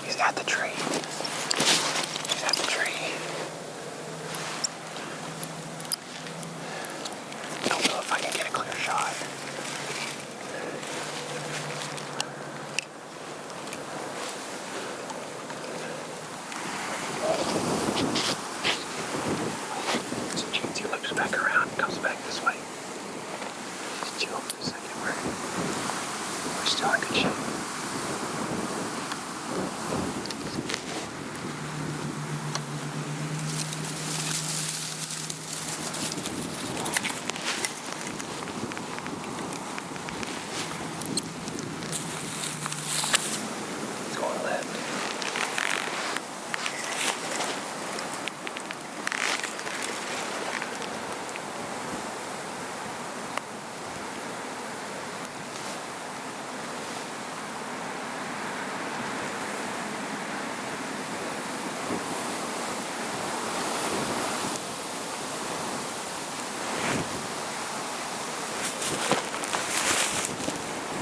He's at the tree. He's at the tree. Don't know if I can get a clear shot. There's a chance he loops back around and comes back this way. Just chill for a second. We're still in good shape.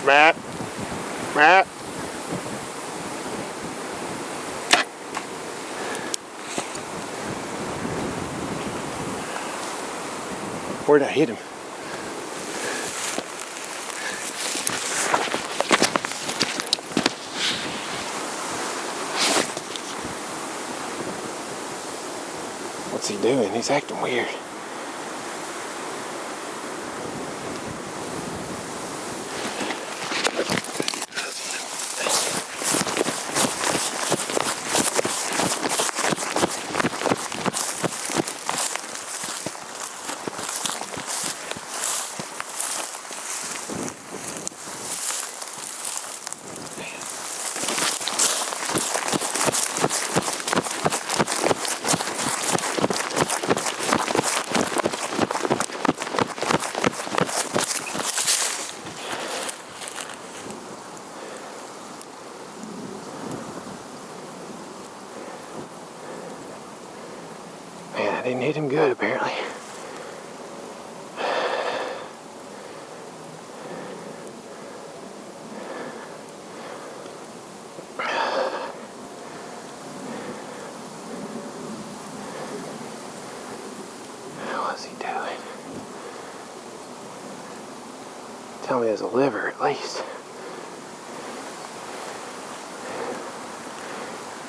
Matt. Matt. Where'd I hit him? What's he doing? He's acting weird. didn't hit him good, apparently. What's he doing? Tell me there's a liver at least.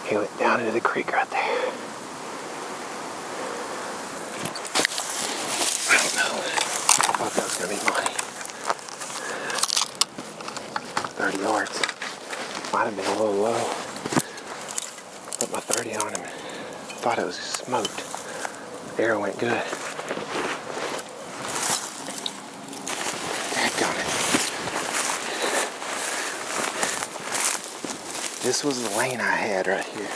He went down into the creek right there. I don't know. I thought that was going to be money. 30 yards. Might have been a little low. Put my 30 on him. Thought it was smoked. The arrow went good. Dadgummit. This was the lane I had right here.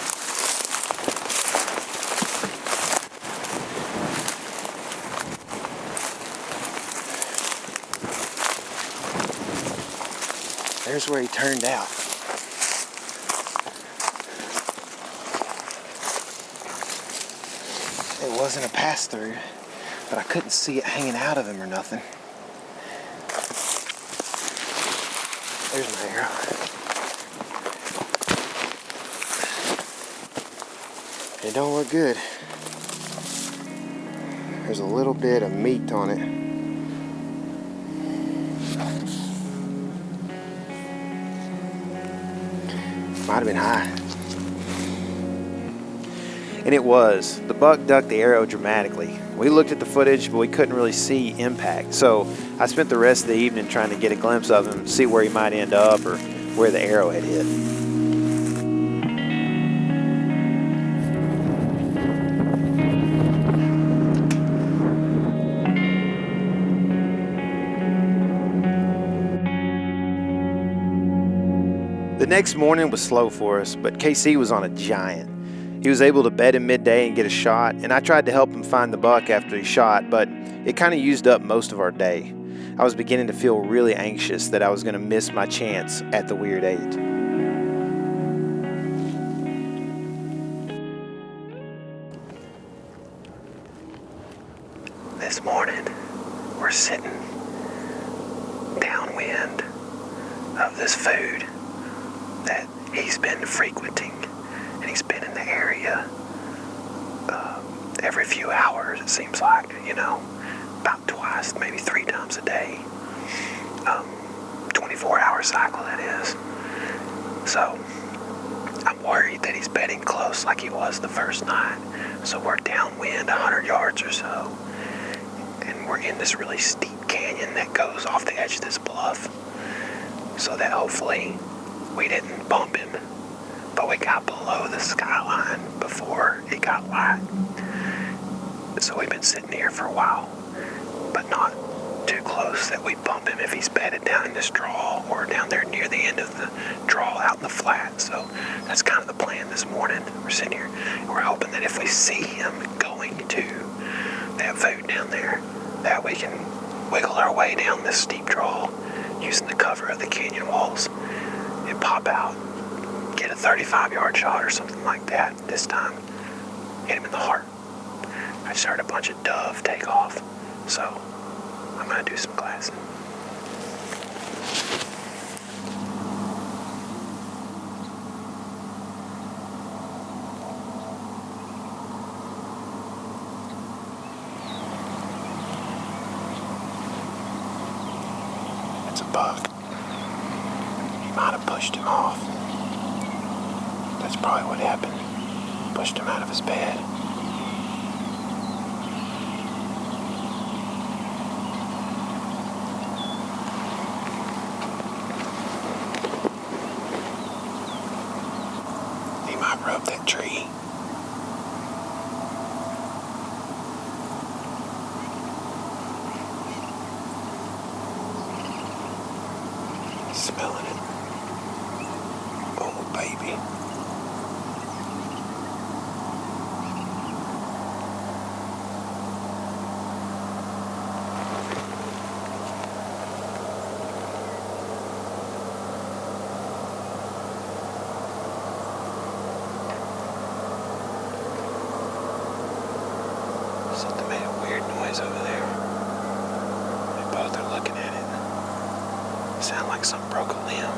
There's where he turned out. It wasn't a pass-through, but I couldn't see it hanging out of him or nothing. There's my arrow. It don't look good. There's a little bit of meat on it. Might have been high. And it was. The buck ducked the arrow dramatically. We looked at the footage, but we couldn't really see impact. So I spent the rest of the evening trying to get a glimpse of him, see where he might end up or where the arrow had hit. The next morning was slow for us, but KC was on a giant. He was able to bed in midday and get a shot, and I tried to help him find the buck after he shot, but it kind of used up most of our day. I was beginning to feel really anxious that I was going to miss my chance at the Weird 8. This morning, we're sitting downwind of this food that he's been frequenting, and he's been in the area every few hours, it seems like, about twice, maybe 3 times a day. 24-hour cycle, that is. So I'm worried that he's bedding close like he was the first night. So we're downwind 100 yards or so, and we're in this really steep canyon that goes off the edge of this bluff, so that hopefully we didn't bump him, but we got below the skyline before it got light. So we've been sitting here for a while, but not too close that we bump him if he's bedded down in this draw or down there near the end of the draw out in the flat. So that's kind of the plan this morning. We're sitting here and we're hoping that if we see him going to that food down there, that we can wiggle our way down this steep draw using the cover of the canyon walls and pop out, get a 35-yard shot or something like that this time. Hit him in the heart. I just heard a bunch of dove take off, so I'm going to do some glassing. That's a buck. He might have pushed him off. That's probably what happened. Pushed him out of his bed. He might rub that tree. Smelling it. Oh, baby. noise over there. They both are looking at it. Sound like something broke a limb.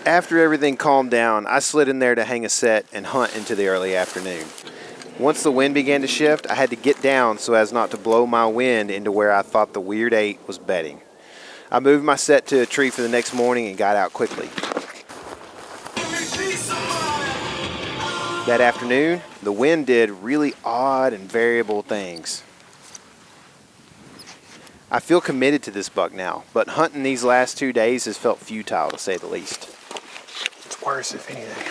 After everything calmed down, I slid in there to hang a set and hunt into the early afternoon. Once the wind began to shift, I had to get down so as not to blow my wind into where I thought the Weird 8 was bedding. I moved my set to a tree for the next morning and got out quickly. That afternoon, the wind did really odd and variable things. I feel committed to this buck now, but hunting these last 2 days has felt futile to say the least. It's worse, if anything.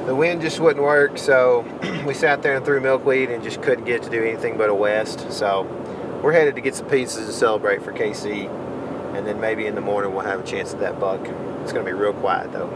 The wind just wouldn't work, so we sat there and threw milkweed and just couldn't get it to do anything but a west. So we're headed to get some pieces to celebrate for KC, and then maybe in the morning we'll have a chance at that buck. It's going to be real quiet though.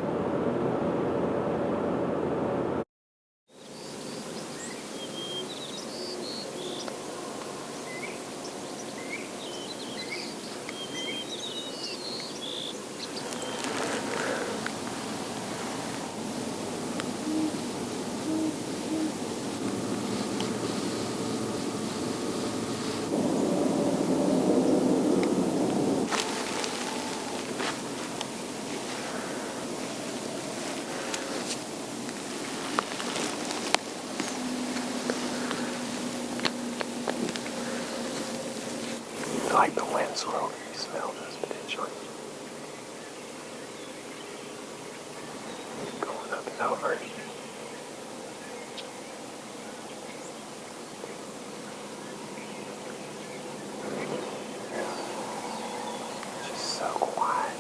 Like the wind swirl, you smell this potentially. Going up and over. Just so quiet.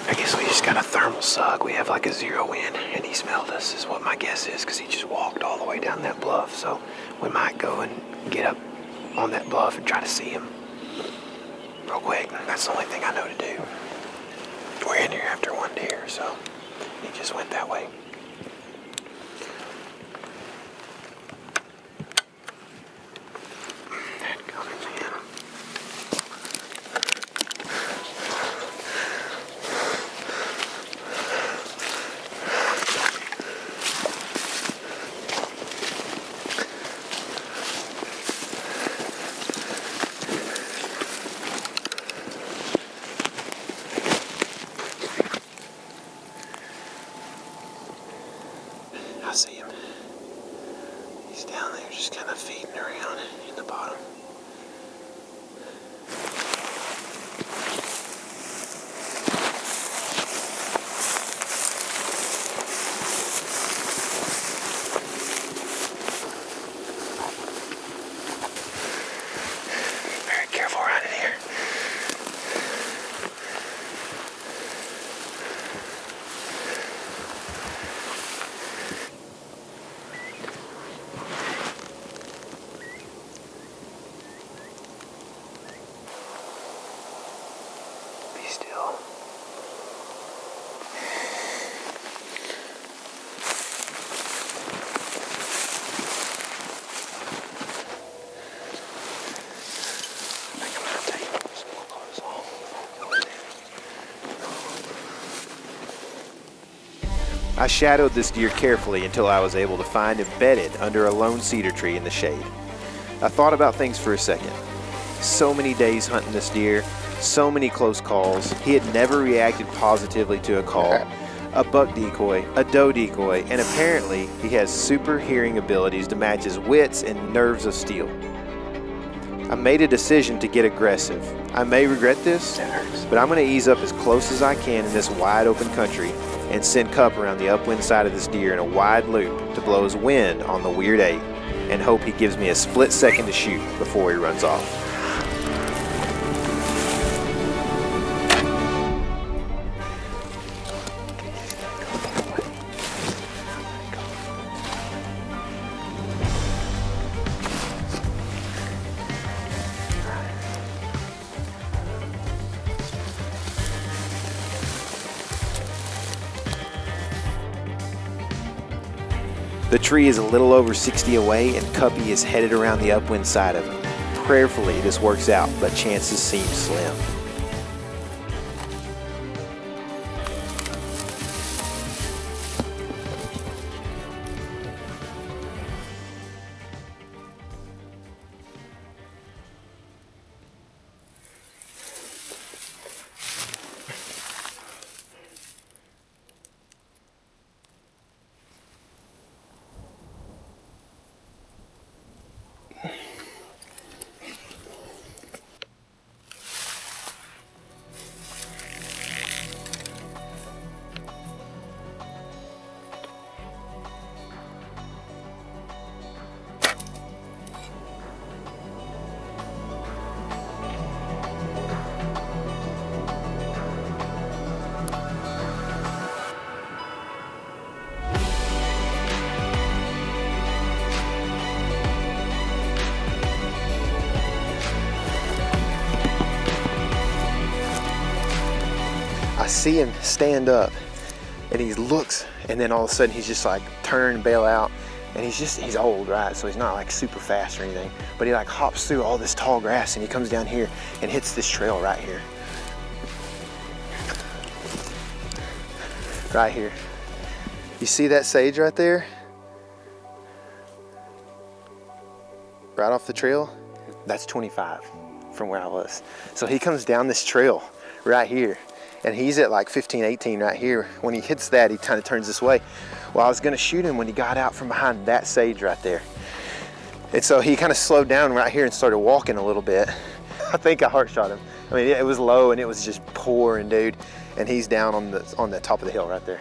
I guess we just got a thermal sug. We have like a 0 wind, and he smelled us, is what my guess is, because he just walked all the way down that bluff. So we might go and get up on that bluff and try to see him real quick. That's the only thing I know to do. We're in here after one deer, so he just went that way. That coming in. I see him. He's down there just kind of feeding around in the bottom. Very careful around in here. Still. I think I'm gonna take some more clothes off before we go in there. I shadowed this deer carefully until I was able to find him bedded under a lone cedar tree in the shade. I thought about things for a second. So many days hunting this deer, so many close calls. He had never reacted positively to a call, a buck decoy, a doe decoy, and apparently he has super hearing abilities to match his wits and nerves of steel. I made a decision to get aggressive. I may regret this, but I'm going to ease up as close as I can in this wide open country and send Cup around the upwind side of this deer in a wide loop to blow his wind on the Weird 8 and hope he gives me a split second to shoot before he runs off. The tree is a little over 60 away and Cuppy is headed around the upwind side of it. Prayerfully this works out, but chances seem slim. I see him stand up and he looks, and then all of a sudden he's just like turn and bail out, and he's old, right? So he's not like super fast or anything, but he like hops through all this tall grass and he comes down here and hits this trail right here. Right here. You see that sage right there? Right off the trail? That's 25 from where I was. So he comes down this trail right here, and he's at like 15, 18 right here. When he hits that, he kind of turns this way. Well, I was gonna shoot him when he got out from behind that sage right there. And so he kind of slowed down right here and started walking a little bit. I think I heart shot him. I mean, it was low and it was just pouring, dude. And he's down on the top of the hill right there.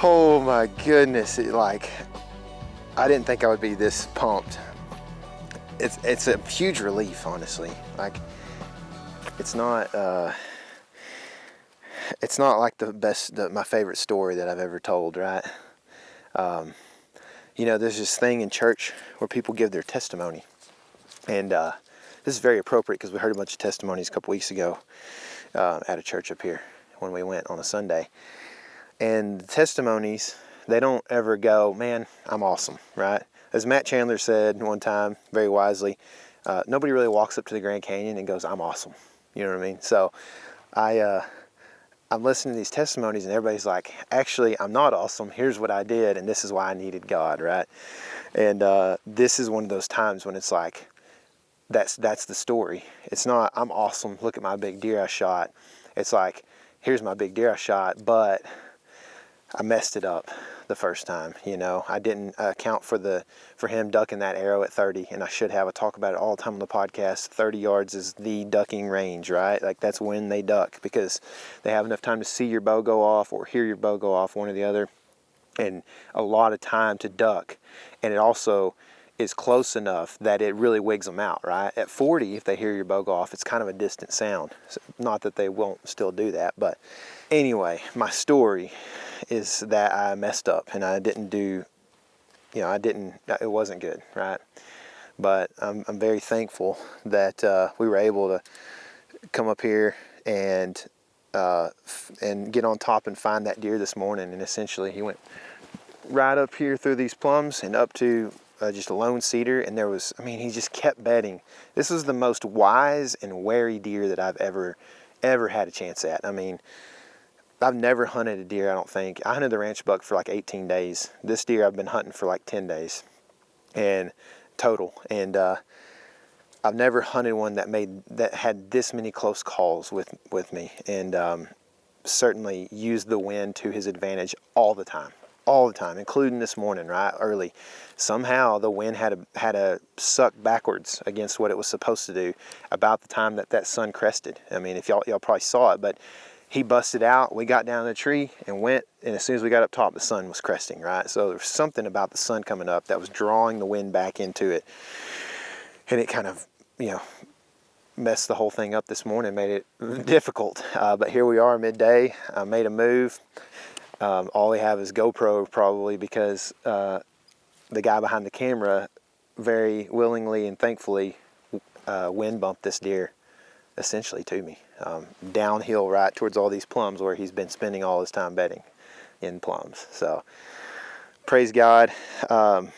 Oh my goodness, I didn't think I would be this pumped. It's a huge relief, honestly. Like, it's not like my favorite story that I've ever told, right? You know, there's this thing in church where people give their testimony. And this is very appropriate because we heard a bunch of testimonies a couple weeks ago at a church up here when we went on a Sunday. And the testimonies, they don't ever go, man, I'm awesome, right? As Matt Chandler said one time, very wisely, nobody really walks up to the Grand Canyon and goes, I'm awesome. You know what I mean? So I'm listening to these testimonies and everybody's like, actually, I'm not awesome. Here's what I did, and this is why I needed God, right? And this is one of those times when it's like, that's the story. It's not, I'm awesome, look at my big deer I shot. It's like, here's my big deer I shot, but I messed it up the first time, you know. I didn't account for him ducking that arrow at 30, and I should have. I talk about it all the time on the podcast. 30 yards is the ducking range, right? Like, that's when they duck, because they have enough time to see your bow go off or hear your bow go off, one or the other, and a lot of time to duck. And it also is close enough that it really wigs them out, right? At 40, if they hear your bow go off, it's kind of a distant sound. So, not that they won't still do that, but anyway, my story is that I messed up and I didn't do, you know, it wasn't good, right? But I'm very thankful that we were able to come up here and get on top and find that deer this morning. And essentially he went right up here through these plums and up to just a lone cedar, and he just kept bedding. This was the most wise and wary deer that I've ever had a chance at. I mean, I've never hunted a deer, I don't think. I hunted the ranch buck for like 18 days. This deer I've been hunting for like 10 days and total. And I've never hunted one that had this many close calls with me, and certainly used the wind to his advantage all the time, including this morning, right, early. Somehow the wind had a suck backwards against what it was supposed to do about the time that sun crested. I mean, if y'all probably saw it, but he busted out, we got down the tree and went, and as soon as we got up top, the sun was cresting, right? So there was something about the sun coming up that was drawing the wind back into it. And it kind of, you know, messed the whole thing up this morning, made it difficult. But here we are midday. I made a move. All we have is GoPro probably, because the guy behind the camera very willingly and thankfully wind bumped this deer essentially to me, downhill right towards all these plums where he's been spending all his time bedding. in plums. So praise God. There's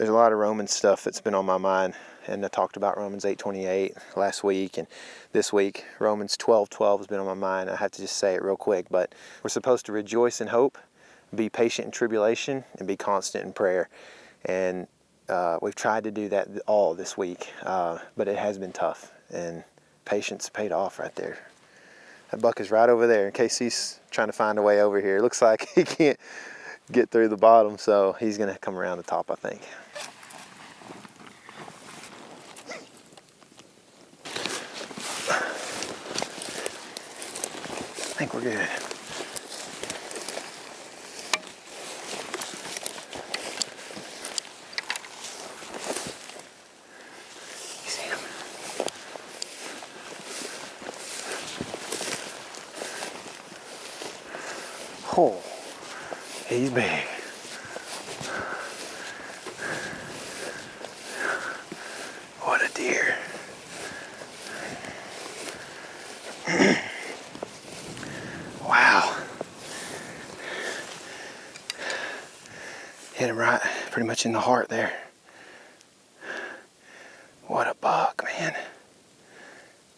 a lot of Romans stuff that's been on my mind, and I talked about Romans 8:28 last week, and this week Romans 12:12 has been on my mind. I have to just say it real quick, but we're supposed to rejoice in hope, be patient in tribulation, and be constant in prayer. And we've tried to do that all this week, but it has been tough, and patience paid off right there. That buck is right over there in case he's trying to find a way over here. It looks like he can't get through the bottom, so he's gonna come around the top, I think. I think we're good. You see him? Oh, he's big. What a deer. Wow. Hit him right pretty much in the heart there. What a buck, man.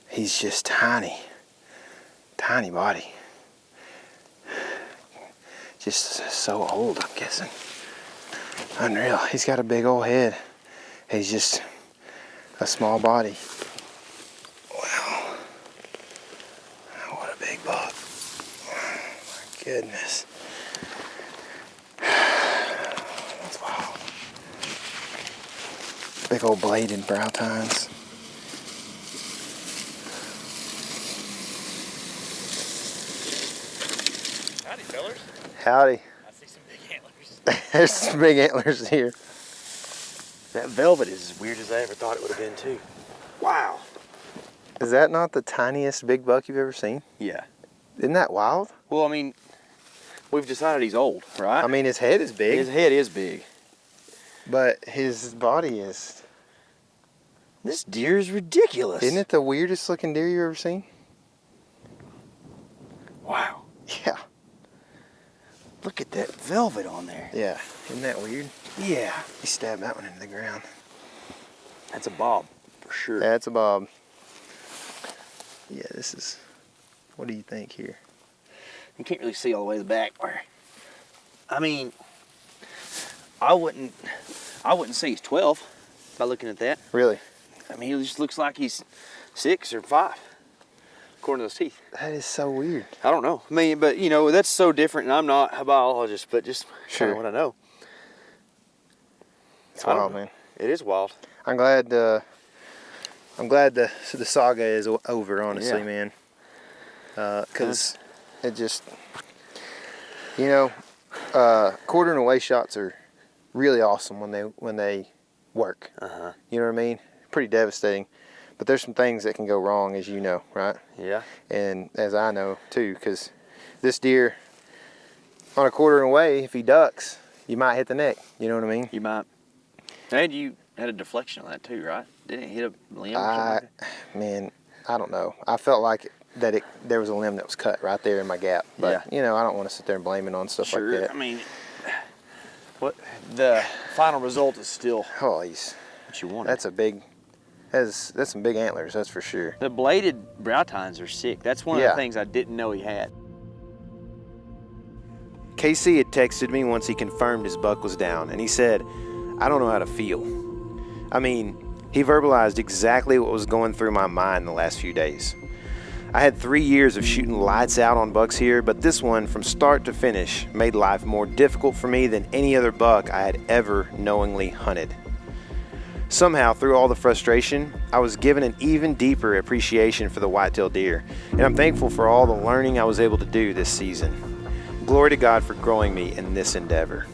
He's just tiny. Tiny body. Just so old, I'm guessing. Unreal. He's got a big old head. He's just a small body. Wow. What a big buck. My goodness. That's wild. Big old bladed brow tines. Howdy, fellers. Howdy. I see some big antlers. There's some big antlers here. That velvet is as weird as I ever thought it would have been too. Wow. Is that not the tiniest big buck you've ever seen? Yeah. Isn't that wild? Well, I mean, we've decided he's old, right? I mean, his head is big, his head is big. but his body is... This deer is ridiculous. Isn't it the weirdest looking deer you've ever seen? Wow. Yeah. Look at that velvet on there. Yeah. Isn't that weird? Yeah. He stabbed that one into the ground. That's a bob, for sure. That's a bob. Yeah, this is... What do you think here? You can't really see all the way to the back. Where, I mean, I wouldn't say he's 12 by looking at that. Really? I mean, he just looks like he's 6 or 5, according to those teeth. That is so weird. I don't know. I mean, but you know, that's so different, and I'm not a biologist, but just kind of what I know. It's wild, man. It is wild. I'm glad the saga is over, honestly, Yeah. man. Because it just, you know, quartering away shots are really awesome when they work. Uh-huh. You know what I mean? Pretty devastating. But there's some things that can go wrong, as you know, right? Yeah. And as I know too, because this deer on a quartering away, if he ducks, you might hit the neck. You know what I mean? You might. And you had a deflection on that too, right? Didn't it hit a limb or something like that? Man, I don't know. I felt like there was a limb that was cut right there in my gap. But, you know, I don't want to sit there and blame it on stuff like that. I mean, what the final result is still Oh, he's... what you wanted. That's some big antlers, that's for sure. The bladed brow tines are sick. That's one of the things I didn't know he had. KC had texted me once he confirmed his buck was down, and he said, I don't know how to feel. I mean, he verbalized exactly what was going through my mind the last few days. I had 3 years of shooting lights out on bucks here, but this one, from start to finish, made life more difficult for me than any other buck I had ever knowingly hunted. Somehow, through all the frustration, I was given an even deeper appreciation for the whitetail deer, and I'm thankful for all the learning I was able to do this season. Glory to God for growing me in this endeavor.